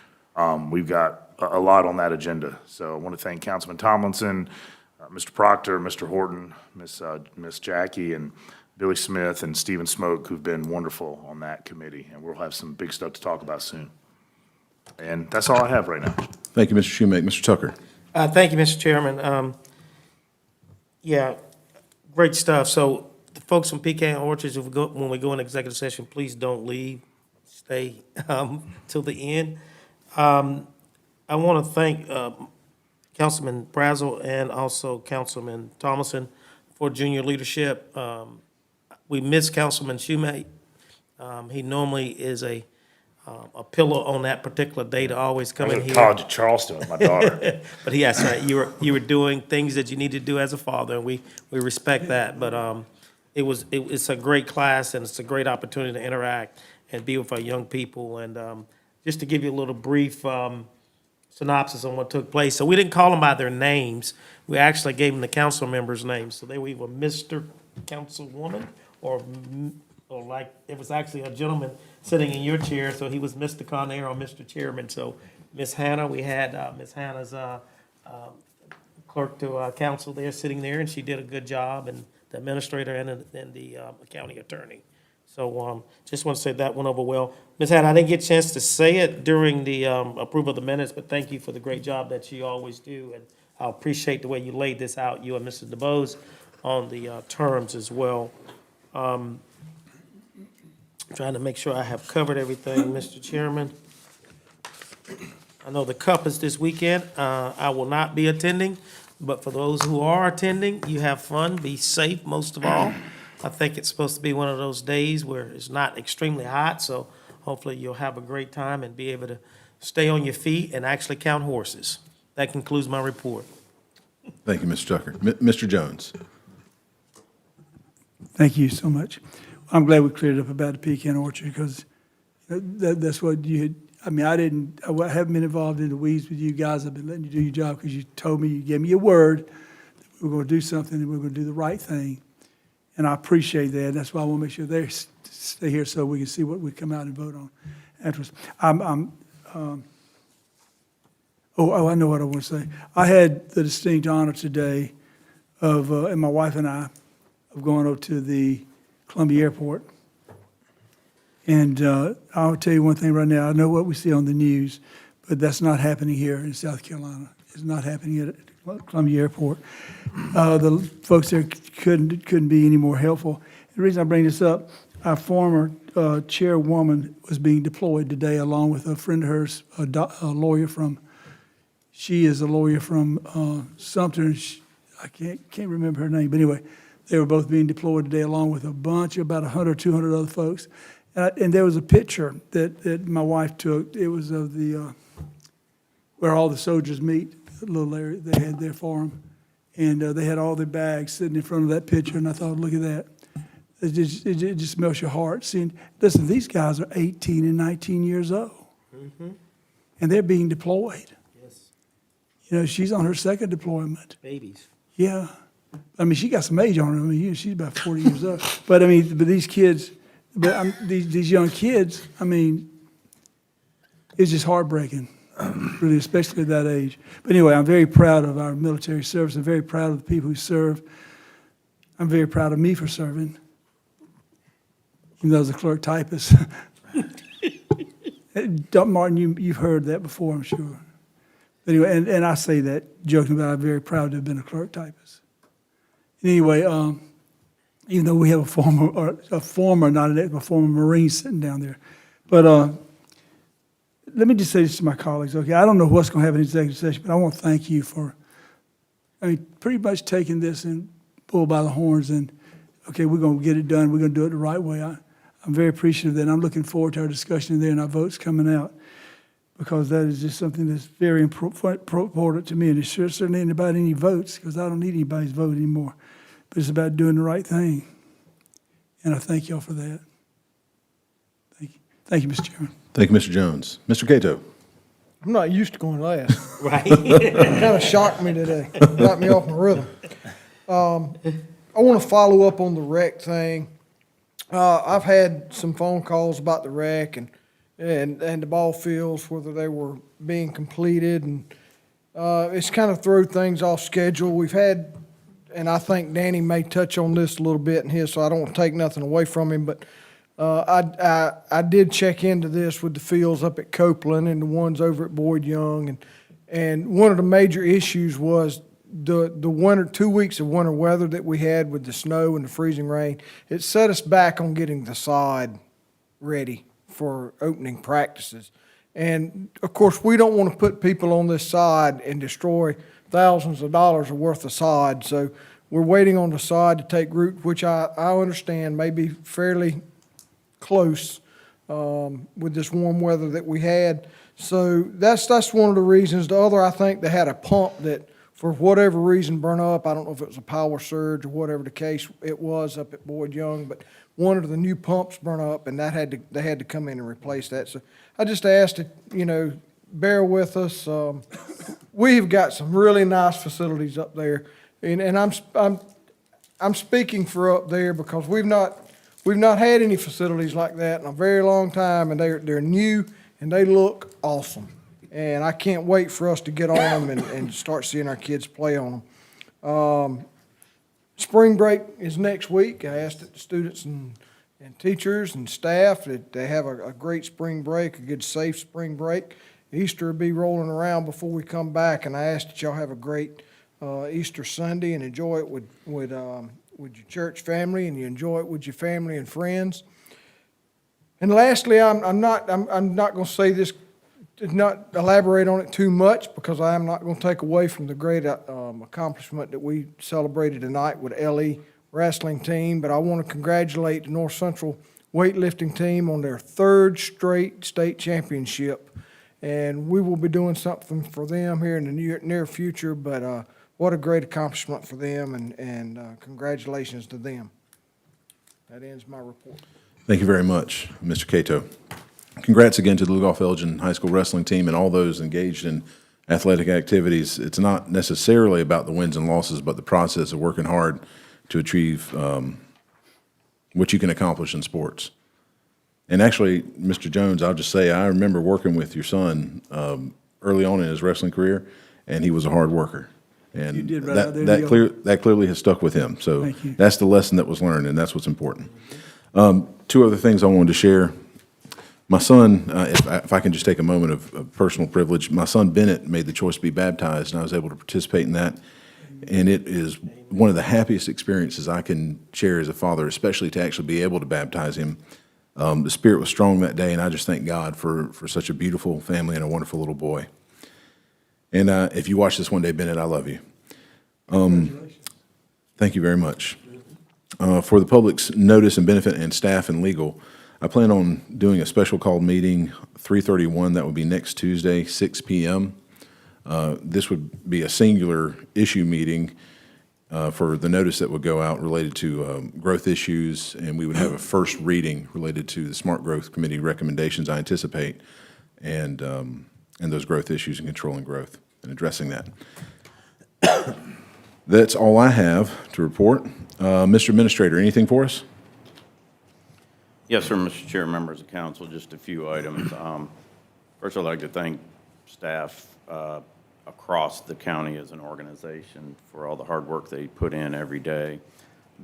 we've got a lot on that agenda. So I want to thank Councilman Tomlinson, Mr. Proctor, Mr. Horton, Miss Jackie, and Billy Smith, and Stephen Smoke, who've been wonderful on that committee. And we'll have some big stuff to talk about soon. And that's all I have right now. Thank you, Mr. Shoemaker. Mr. Tucker. Thank you, Mr. Chairman. Yeah, great stuff. So the folks from Pecan Orchards, when we go in executive session, please don't leave. Stay till the end. I want to thank Councilman Brazel and also Councilman Thomason for junior leadership. We miss Councilman Shoemate. He normally is a pillar on that particular day to always come in here. College of Charleston with my daughter. But that's right. You were doing things that you need to do as a father, and we respect that. But it's a great class, and it's a great opportunity to interact and be with our young people. And just to give you a little brief synopsis on what took place. So we didn't call them by their names. We actually gave them the council members' names. So they were either Mr. Councilwoman or like, it was actually a gentleman sitting in your chair, so he was Mr. Conair or Mr. Chairman. So Miss Hannah, we had Miss Hannah's clerk to council there, sitting there, and she did a good job, and the administrator and the county attorney. So just want to say that went over well. Ms. Hannah, I didn't get a chance to say it during the approval of the minutes, but thank you for the great job that you always do. And I appreciate the way you laid this out, you and Mr. DeBose, on the terms as well. Trying to make sure I have covered everything, Mr. Chairman. I know the Cup is this weekend. I will not be attending, but for those who are attending, you have fun, be safe most of all. I think it's supposed to be one of those days where it's not extremely hot, so hopefully you'll have a great time and be able to stay on your feet and actually count horses. That concludes my report. Thank you, Mr. Tucker. Mr. Jones? Thank you so much. I'm glad we cleared up about the pecan orchard because that's what you had. I mean, I haven't been involved in the weeds with you guys. I've been letting you do your job because you told me, you gave me a word that we're going to do something and we're going to do the right thing. And I appreciate that. That's why I want to make sure they stay here so we can see what we come out and vote on afterwards. I know what I want to say. I had the distinct honor today of, and my wife and I, of going over to the Columbia Airport. And I'll tell you one thing right now. I know what we see on the news, but that's not happening here in South Carolina. It's not happening at Columbia Airport. The folks there couldn't be any more helpful. The reason I bring this up, our former chairwoman was being deployed today along with a friend of hers, a lawyer from, she is a lawyer from Sumter. And I can't remember her name, but anyway, they were both being deployed today along with a bunch, about 100, 200 other folks. And there was a picture that my wife took. It was of the, where all the soldiers meet, the little area they had there for them. And they had all their bags sitting in front of that picture, and I thought, look at that. It just melts your heart. Seeing, listen, these guys are 18 and 19 years old, and they're being deployed. Yes. You know, she's on her second deployment. Babies. Yeah. I mean, she got some age on her. I mean, she's about 40 years old. But, I mean, but these kids, these young kids, I mean, it's just heartbreaking, really, especially at that age. But anyway, I'm very proud of our military service. I'm very proud of the people who serve. I'm very proud of me for serving, even though I was a clerk typist. Martin, you've heard that before, I'm sure. But anyway, and I say that joking about I'm very proud to have been a clerk typist. Anyway, even though we have a former Marine sitting down there. But let me just say this to my colleagues, okay? I don't know what's going to happen in executive session, but I want to thank you for, pretty much taking this and bull by the horns and, okay, we're going to get it done. We're going to do it the right way. I'm very appreciative of that. And I'm looking forward to our discussion there and our votes coming out because that is just something that's very important to me. And it certainly ain't about any votes because I don't need anybody's vote anymore. But it's about doing the right thing. And I thank y'all for that. Thank you. Thank you, Mr. Chairman. Thank you, Mr. Jones. Mr. Cato? I'm not used to going last. Right. It kind of shocked me today, got me off my rhythm. I want to follow up on the rec thing. I've had some phone calls about the rec and the ball fields, whether they were being completed, and it's kind of thrown things off schedule. We've had, and I think Danny may touch on this a little bit in his, so I don't want to take nothing away from him, but I did check into this with the fields up at Copeland and the ones over at Boyd Young, and one of the major issues was the winter, 2 weeks of winter weather that we had with the snow and the freezing rain. It set us back on getting the sod ready for opening practices. And of course, we don't want to put people on this sod and destroy thousands of dollars worth of sod. So we're waiting on the sod to take root, which I understand may be fairly close with this warm weather that we had. So that's one of the reasons. The other, I think they had a pump that, for whatever reason, burnt up. I don't know if it was a power surge or whatever the case it was up at Boyd Young, but one of the new pumps burnt up, and they had to come in and replace that. So I just asked to, bear with us. We've got some really nice facilities up there, and I'm speaking for up there because we've not had any facilities like that in a very long time, and they're new and they look awesome. And I can't wait for us to get on them and start seeing our kids play on them. Spring break is next week. I asked that the students and teachers and staff that they have a great spring break, a good safe spring break. Easter will be rolling around before we come back, and I ask that y'all have a great Easter Sunday and enjoy it with with your church family and you enjoy it with your family and friends. And lastly, I'm not going to say this, not elaborate on it too much, because I am not going to take away from the great accomplishment that we celebrated tonight with LE wrestling team. But I want to congratulate the North Central weightlifting team on their third straight state championship. And we will be doing something for them here in the near future. But what a great accomplishment for them, and congratulations to them. That ends my report. Thank you very much, Mr. Cato. Congrats again to the Lugoff Elgin High School wrestling team and all those engaged in athletic activities. It's not necessarily about the wins and losses, but the process of working hard to achieve what you can accomplish in sports. And actually, Mr. Jones, I'll just say, I remember working with your son early on in his wrestling career, and he was a hard worker. And You did right out there, that clearly has stuck with him. So Thank you. that's the lesson that was learned, and that's what's important. Two other things I wanted to share. My son, if I can just take a moment of personal privilege, my son Bennett made the choice to be baptized, and I was able to participate in that. And it is one of the happiest experiences I can share as a father, especially to actually be able to baptize him. The Spirit was strong that day, and I just thank God for such a beautiful family and a wonderful little boy. And if you watch this one day, Bennett, I love you. Thank you very much. For the public's notice and benefit and staff and legal, I plan on doing a special called meeting, 3/31, that would be next Tuesday, 6 p.m. This would be a singular issue meeting for the notice that would go out related to growth issues, and we would have a first reading related to the Smart Growth Committee recommendations, I anticipate, and those growth issues and controlling growth and addressing that. That's all I have to report. Mr. Administrator, anything for us? Yes, sir, Mr. Chair, members of council, just a few items. First, I'd like to thank staff across the county as an organization for all the hard work they put in every day,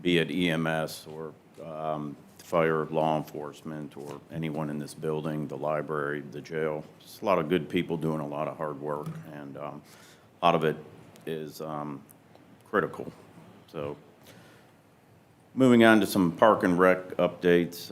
be it EMS or fire, law enforcement, or anyone in this building, the library, the jail. It's a lot of good people doing a lot of hard work, and a lot of it is critical. So, moving on to some park and rec updates.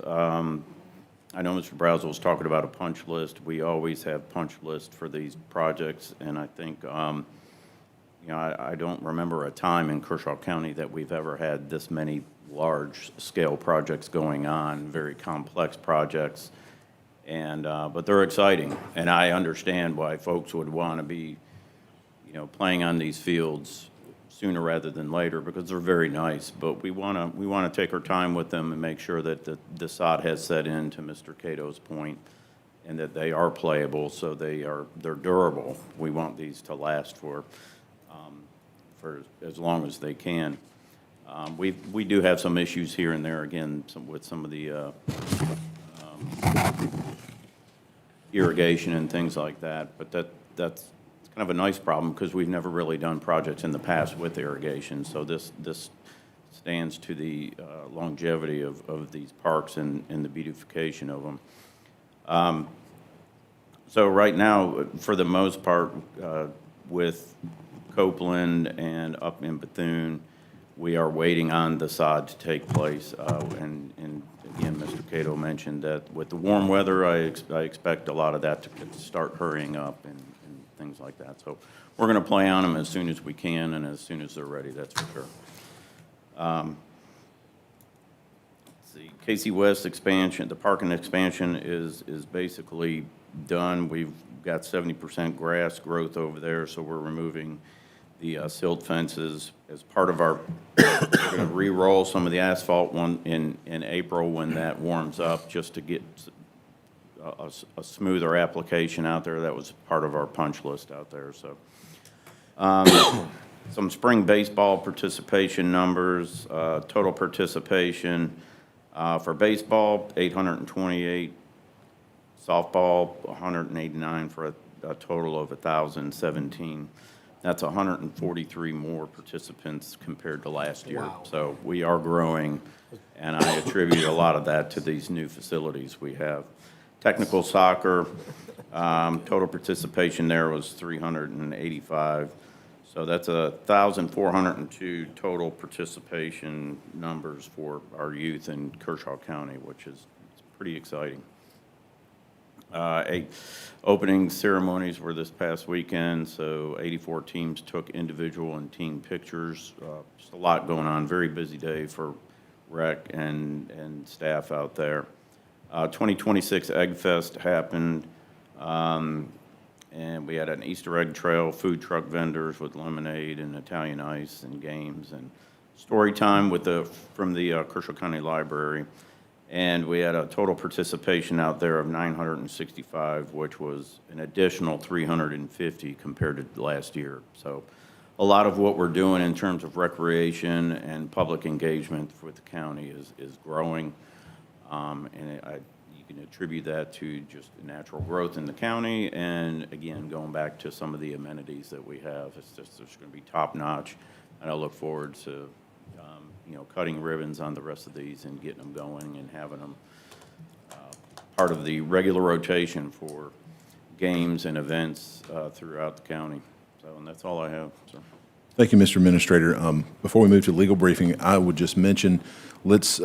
I know Mr. Brazel was talking about a punch list. We always have punch lists for these projects, and I think, I don't remember a time in Kershaw County that we've ever had this many large-scale projects going on, very complex projects, and but they're exciting, and I understand why folks would want to be, playing on these fields sooner rather than later, because they're very nice. But we want to take our time with them and make sure that the sod has set in, to Mr. Cato's point, and that they are playable, so they're durable. We want these to last for as long as they can. We do have some issues here and there, again, with some of the irrigation and things like that, but that's kind of a nice problem, because we've never really done projects in the past with irrigation. So this stands to the longevity of these parks and the beautification of them. So right now, for the most part, with Copeland and up in Bethune, we are waiting on the sod to take place. And again, Mr. Cato mentioned that with the warm weather, I expect a lot of that to start hurrying up and things like that. So we're going to play on them as soon as we can and as soon as they're ready, that's for sure. Let's see, Casey West expansion, the parking expansion is basically done. We've got 70% grass growth over there, so we're removing the silt fences as part of our, we're going to re-roll some of the asphalt in April when that warms up, just to get a smoother application out there. That was part of our punch list out there. So some spring baseball participation numbers, total participation for baseball, 828, softball, 189, for a total of 1,017. That's 143 more participants compared to last year. Wow. So we are growing, and I attribute a lot of that to these new facilities we have. Technical soccer, total participation there was 385. So that's 1,402 total participation numbers for our youth in Kershaw County, which is pretty exciting. Opening ceremonies were this past weekend, so 84 teams took individual and team pictures. Just a lot going on, very busy day for rec and staff out there. 2026 Egg Fest happened, and we had an Easter egg trail, food truck vendors with lemonade and Italian ice and games, and story time from the Kershaw County Library. And we had a total participation out there of 965, which was an additional 350 compared to last year. So a lot of what we're doing in terms of recreation and public engagement with the county is growing. You can attribute that to just natural growth in the county, and again, going back to some of the amenities that we have, it's just going to be top notch, and I look forward to cutting ribbons on the rest of these and getting them going and having them part of the regular rotation for games and events throughout the county. So, and that's all I have, sir. Thank you, Mr. Administrator. Before we move to legal briefing, I would just mention, let's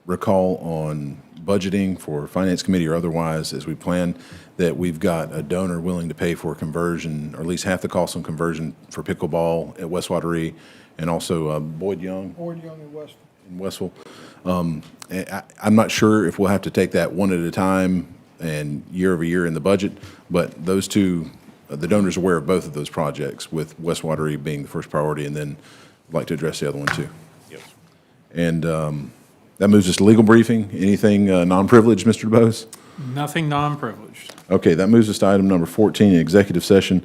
recall on budgeting for Finance Committee or otherwise, as we plan, that we've got a donor willing to pay for conversion, or at least half the cost on conversion for pickleball at West Wateree, and also Boyd Young Boyd Young in Westville. in Westville. I'm not sure if we'll have to take that one at a time and year over year in the budget, but those two, the donor's aware of both of those projects, with West Wateree being the first priority, and then I'd like to address the other one too. Yes. And that moves us to legal briefing. Anything non-privileged, Mr. DeBose? Nothing non-privileged. Okay, that moves us to item number 14, executive session.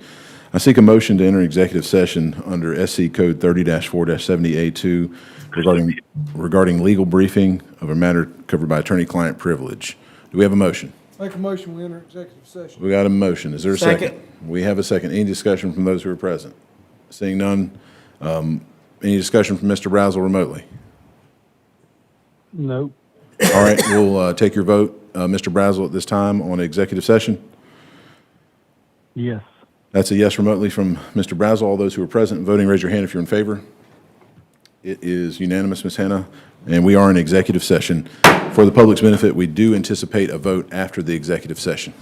I seek a motion to enter executive session under SC Code 30-4-70A2 regarding legal briefing of a matter covered by attorney-client privilege. Do we have a motion? Make a motion, we enter executive session. We got a motion. Is there a second? Second. We have a second. Any discussion from those who are present? Seeing none, any discussion from Mr. Brazel remotely? Nope. All right, we'll take your vote, Mr. Brazel, at this time on executive session. Yes. That's a yes remotely from Mr. Brazel. All those who are present and voting, raise your hand if you're in favor. It is unanimous, Ms. Hannah, and we are in executive session. For the public's benefit, we do anticipate a vote after the executive session.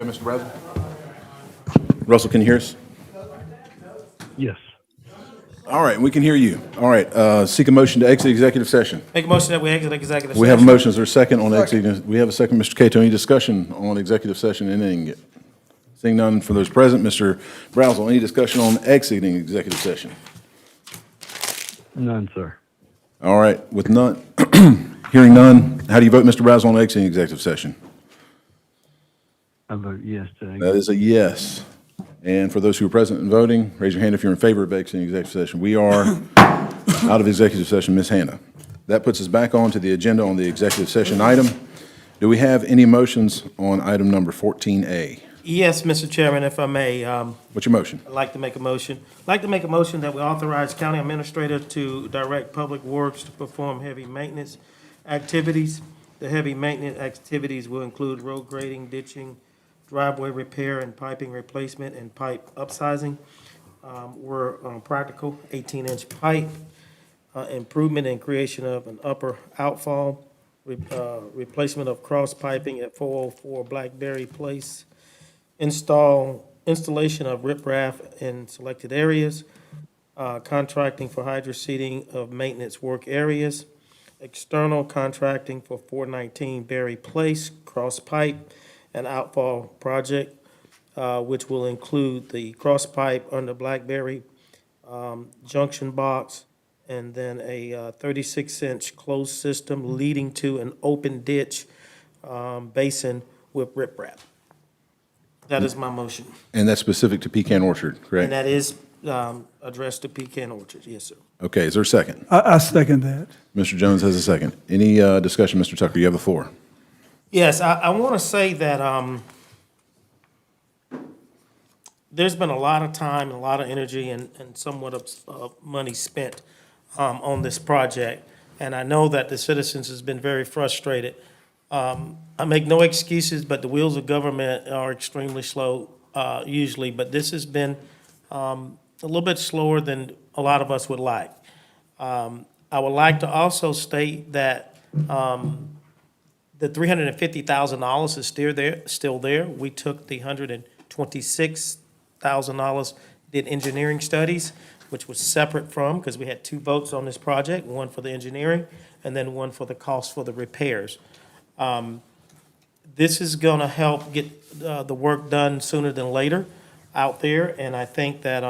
Mr. Russell? Russell, can you hear us? Yes. All right, we can hear you. All right, seek a motion to exit executive session. Make a motion that we exit executive session. We have a motion. Is there a second on exit? We have a second, Mr. Cato. Any discussion on executive session and ending it? Seeing none for those present, Mr. Brazel, any discussion on exiting executive session? None, sir. All right, with none, hearing none, how do you vote, Mr. Brazel, on exiting executive session? I vote yes to exit. That is a yes. And for those who are present and voting, raise your hand if you're in favor of exiting executive session. We are out of executive session, Ms. Hannah. That puts us back onto the agenda on the executive session item. Do we have any motions on item number 14A? Yes, Mr. Chairman, if I may. What's your motion? I'd like to make a motion. I'd like to make a motion that we authorize county administrator to direct Public Works to perform heavy maintenance activities. The heavy maintenance activities will include road grading, ditching, driveway repair and piping replacement and pipe upsizing. We're practical, 18-inch pipe, improvement and creation of an upper outfall, replacement of cross piping at 404 Blackberry Place, installation of riprap in selected areas, contracting for hydroseeding of maintenance work areas, external contracting for 419 Berry Place, cross pipe and outfall project, which will include the cross pipe under Blackberry, junction box, and then a 36-inch closed system leading to an open ditch basin with riprap. That is my motion. And that's specific to Pecan Orchard, And correct? that is addressed to Pecan Orchard, yes, sir. Okay, is there a second? I second that. Mr. Jones has a second. Any discussion, Mr. Tucker? You have the floor. Yes, I want to say that there's been a lot of time, and a lot of energy, and somewhat of money spent on this project. And I know that the citizens has been very frustrated. I make no excuses, but the wheels of government are extremely slow usually. But this has been a little bit slower than a lot of us would like. I would like to also state that the $350,000 is still there. We took the $126,000, did engineering studies, which was separate from, because we had two votes on this project, one for the engineering and then one for the cost for the repairs. This is gonna help get the work done sooner than later out there, and I think that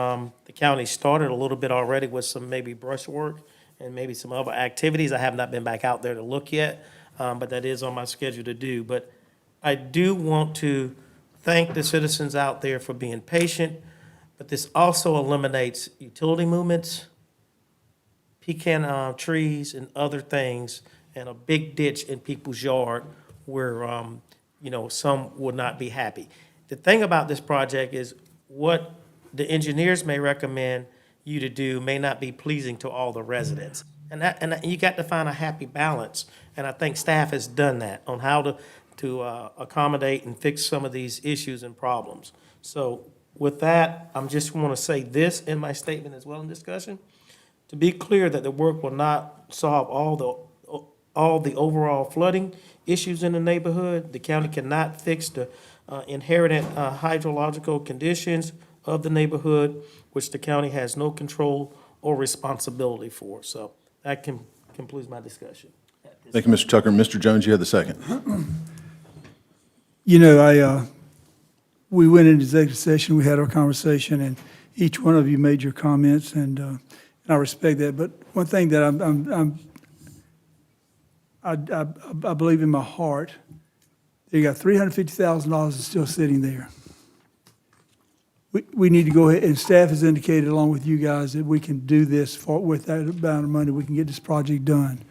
the county started a little bit already with some maybe brush work and maybe some other activities. I have not been back out there to look yet. But that is on my schedule to do. But I do want to thank the citizens out there for being patient, but this also eliminates utility movements, pecan trees and other things, and a big ditch in people's yard where, some would not be happy. The thing about this project is what the engineers may recommend you to do may not be pleasing to all the residents. And you got to find a happy balance. And I think staff has done that on how to accommodate and fix some of these issues and problems. So with that, I'm just want to say this in my statement as well in discussion. To be clear that the work will not solve all the overall flooding issues in the neighborhood. The county cannot fix the inherent hydrological conditions of the neighborhood, which the county has no control or responsibility for. So that concludes my discussion. Thank you, Mr. Tucker. Mr. Jones, you have the second. We went into executive session, we had our conversation, and each one of you made your comments, and I respect that. But one thing that I believe in my heart, you got $350,000 is still sitting there. We need to go ahead, and staff has indicated along with you guys that we can do this with that amount of money, we can get this project done.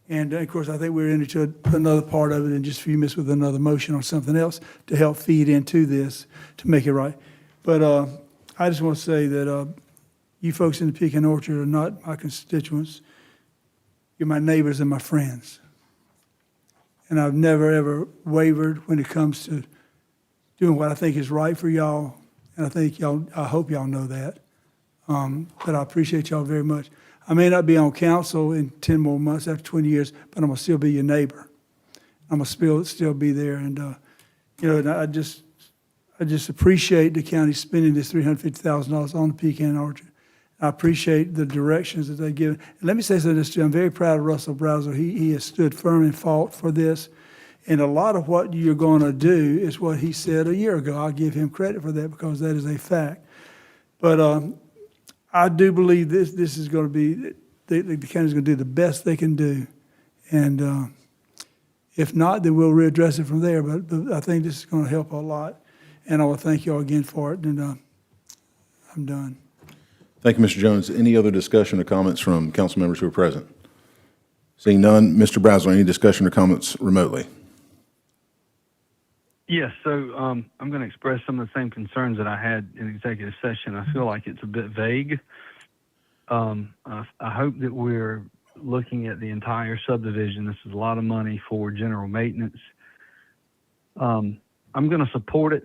And of course, I think we're into another part of it in just a few minutes with another motion or something else to help feed into this to make it right. But I just want to say that you folks in the Pecan Orchard are not my constituents. You're my neighbors and my friends. And I've never, ever wavered when it comes to doing what I think is right for y'all. And I hope y'all know that. But I appreciate y'all very much. I may not be on council in 10 more months after 20 years, but I'm gonna still be your neighbor. I'm gonna still be there. And, and I just I just appreciate the county spending this $350,000 on the pecan orchard. I appreciate the directions that they give. And let me say something too. I'm very proud of Russell Brazel. He has stood firm and fought for this. And a lot of what you're going to do is what he said a year ago. I'll give him credit for that because that is a fact. But I do believe this is going to be, the county's going to do the best they can do. And if not, then we'll readdress it from there. But I think this is going to help a lot. And I want to thank you all again for it. And I'm done. Thank you, Mr. Jones. Any other discussion or comments from council members who are present? Seeing none, Mr. Brazel, any discussion or comments remotely? Yes, so I'm going to express some of the same concerns that I had in executive session. I feel like it's a bit vague. I hope that we're looking at the entire subdivision. This is a lot of money for general maintenance. I'm going to support it,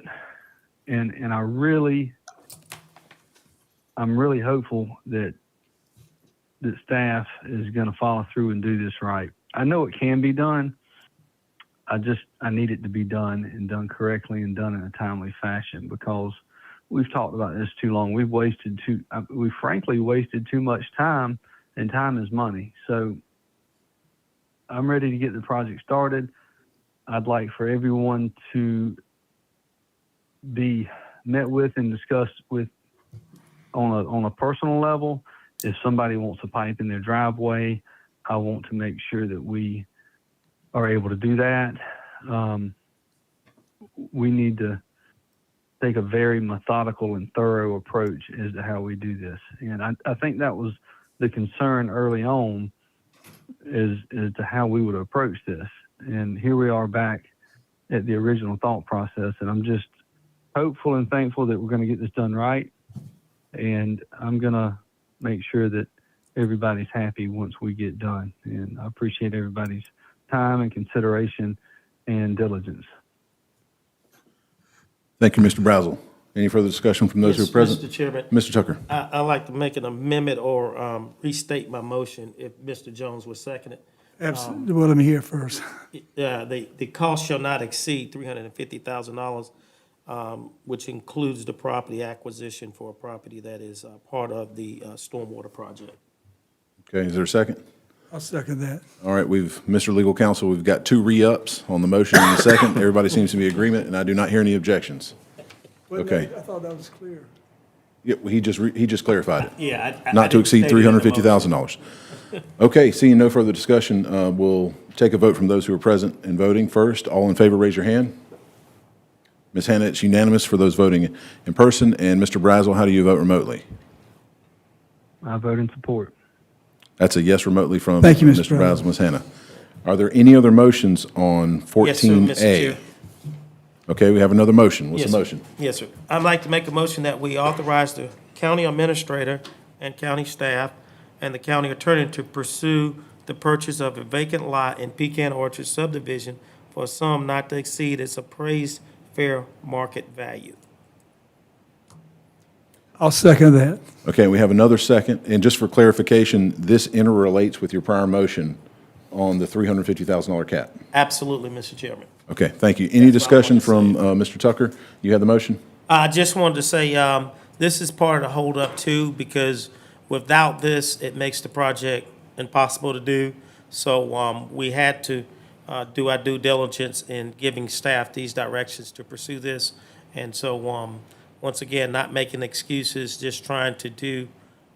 and I'm really hopeful that staff is going to follow through and do this right. I know it can be done. I need it to be done and done correctly and done in a timely fashion, because we've talked about this too long. We frankly wasted too much time, and time is money. So I'm ready to get the project started. I'd like for everyone to be met with and discussed with on a personal level. If somebody wants a pipe in their driveway, I want to make sure that we are able to do that. We need to take a very methodical and thorough approach as to how we do this. And I think that was the concern early on, as to how we would approach this. And here we are back at the original thought process. And I'm just hopeful and thankful that we're going to get this done right. And I'm going to make sure that everybody's happy once we get done. And I appreciate everybody's time and consideration and diligence. Thank you, Mr. Brazel. Any further discussion from those who are present? Mr. Chairman. Mr. Tucker. I'd like to make an amendment or restate my motion if Mr. Jones would second it. Absolutely. Well, let me hear first. The cost shall not exceed $350,000, which includes the property acquisition for a property that is part of the stormwater project. Okay, is there a second? I'll second that. All right, Mr. Legal Counsel, we've got 2 re-ups on the motion and the second. Everybody seems to be in agreement, and I do not hear any objections. Okay. I thought that was clear. Yeah, he just clarified it. Yeah. Not to exceed $350,000. Okay, seeing no further discussion, we'll take a vote from those who are present and voting. First, all in favor, raise your hand. Ms. Hannah, it's unanimous for those voting in person. And Mr. Brazel, how do you vote remotely? I vote in support. That's a yes remotely from Thank you, Mr. Mr. Brazel, Ms. Hannah. Are there any other motions on 14A? Yes, sir, Mr. Chair. Okay, we have another motion. What's Yes, the sir. motion? Yes, sir. I'd like to make a motion that we authorize the county administrator and county staff and the county attorney to pursue the purchase of a vacant lot in Pecan Orchard subdivision for a sum not to exceed its appraised fair market value. I'll second that. Okay, we have another second. And just for clarification, this interrelates with your prior motion on the $350,000 cap. Absolutely, Mr. Chairman. Okay, thank you. Any discussion from Mr. Tucker? You have the motion? I just wanted to say, this is part of the holdup too, because without this, it makes the project impossible to do. So, we had to, do our due diligence in giving staff these directions to pursue this. And so, once again, not making excuses, just trying to do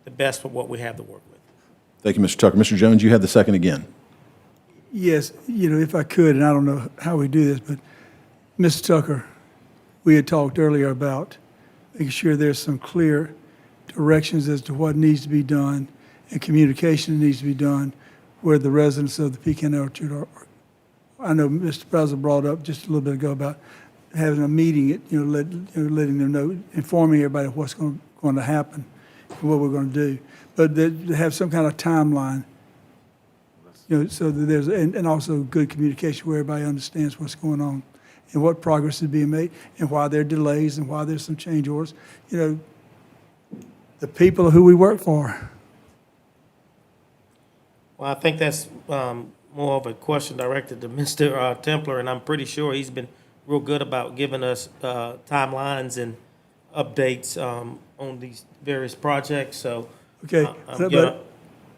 the best with what we have to work with. Thank you, Mr. Tucker. Mr. Jones, you have the second again. Yes, if I could, and I don't know how we do this, but Mr. Tucker, we had talked earlier about making sure there's some clear directions as to what needs to be done and communication needs to be done where the residents of the Pecan Orchard are. I know Mr. Brazel brought up just a little bit ago about having a meeting, letting them know, informing everybody of what's going to happen and what we're going to do. But to have some kind of timeline, so that there's, and also good communication where everybody understands what's going on and what progress is being made and why there are delays and why there's some change orders. The people are who we work for. Well, I think that's more of a question directed to Mr. Templer, and I'm pretty sure he's been real good about giving us timelines and updates on these various projects, so Okay,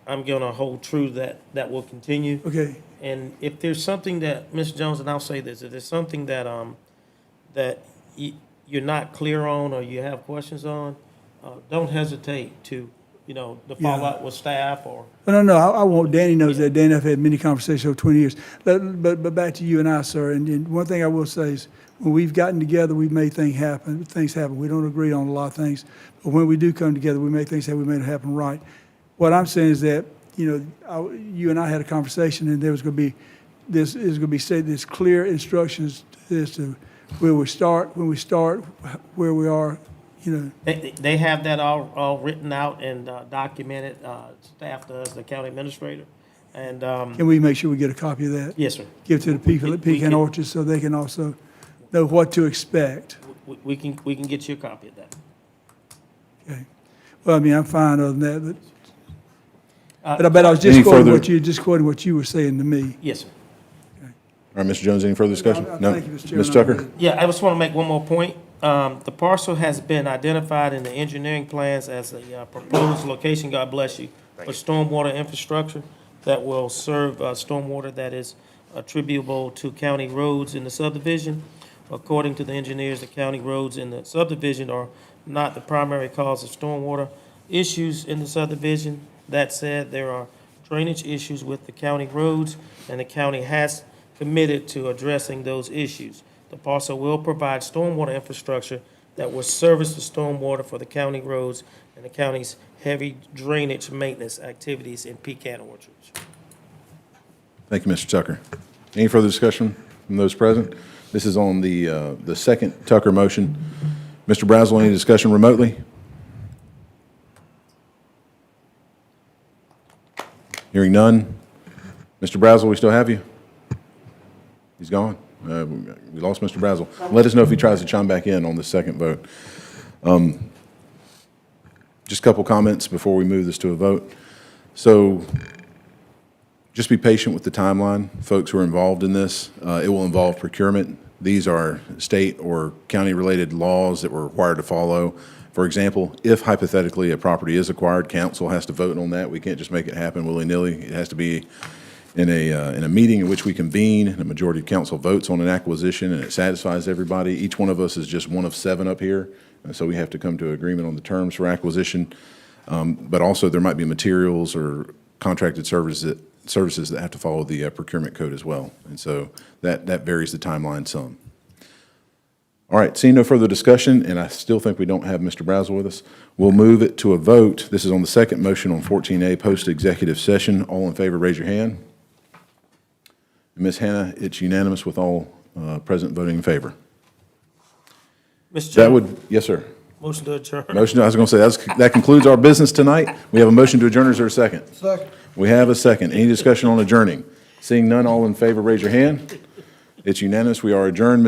I'm gonna hold true that will continue. okay. And if there's something that, Ms. Jones, and I'll say this, if there's something that, you're not clear on or you have questions on, don't hesitate to, to follow up with staff or. No, I won't, Danny knows that. Danny, I've had many conversations over 20 years. But back to you and I, sir, and one thing I will say is, when we've gotten together, we've made things happen. We don't agree on a lot of things, but when we do come together, we make things happen, we made it happen right. What I'm saying is that, you and I had a conversation, and there was going to be, this is going to be said, there's clear instructions as to where we start, when we start, where we are, They have that all written out and documented, staff does, the county administrator, and. Can we make sure we get a copy of that? Yes, sir. Give it to the people at Pecan Orchard so they can also know what to expect. We can get you a copy of that. Okay. Well, I mean, I'm fine other than that, Uh, but I bet I was Any just quoting what you were saying to me. Yes, sir. All right, Mr. Jones, any further discussion? No. Thank you, Mr. Chairman. Ms. Tucker? Yeah, I just want to make one more point. The parcel has been identified in the engineering plans as a proposed location, God bless you, for stormwater infrastructure that will serve stormwater that is attributable to county roads in the subdivision. According to the engineers, the county roads in the subdivision are not the primary cause of stormwater issues in the subdivision. That said, there are drainage issues with the county roads, and the county has committed to addressing those issues. The parcel will provide stormwater infrastructure that will service the stormwater for the county roads and the county's heavy drainage maintenance activities in Pecan Orchards. Thank you, Mr. Tucker. Any further discussion from those present? This is on the second Tucker motion. Mr. Brazel, any discussion remotely? Hearing none. Mr. Brazel, we still have you? He's gone. We lost Mr. Brazel. Let us know if he tries to chime back in on the second vote. Just a couple comments before we move this to a vote. So just be patient with the timeline, folks who are involved in this. It will involve procurement. These are state or county-related laws that we're required to follow. For example, if hypothetically a property is acquired, council has to vote on that. We can't just make it happen willy-nilly. It has to be in a meeting in which we convene, and a majority of council votes on an acquisition, and it satisfies everybody. Each one of us is just one of 7 up here, and so we have to come to agreement on the terms for acquisition. But also, there might be materials or contracted services that have to follow the procurement code as well, and so that varies the timeline some. All right, seeing no further discussion, and I still think we don't have Mr. Brazel with us, we'll move it to a vote. This is on the second motion on 14A, post-executive session. All in favor, raise your hand. Ms. Hannah, it's unanimous with all present voting in favor. Mr. Chairman, Yes, sir. motion to adjourn. Motion, I was going to say, that concludes our business tonight. We have a motion to adjourn. Is there a second? Second. We have a second. Any discussion on adjourning? Seeing none, all in favor, raise your hand. It's unanimous. We are adjourned.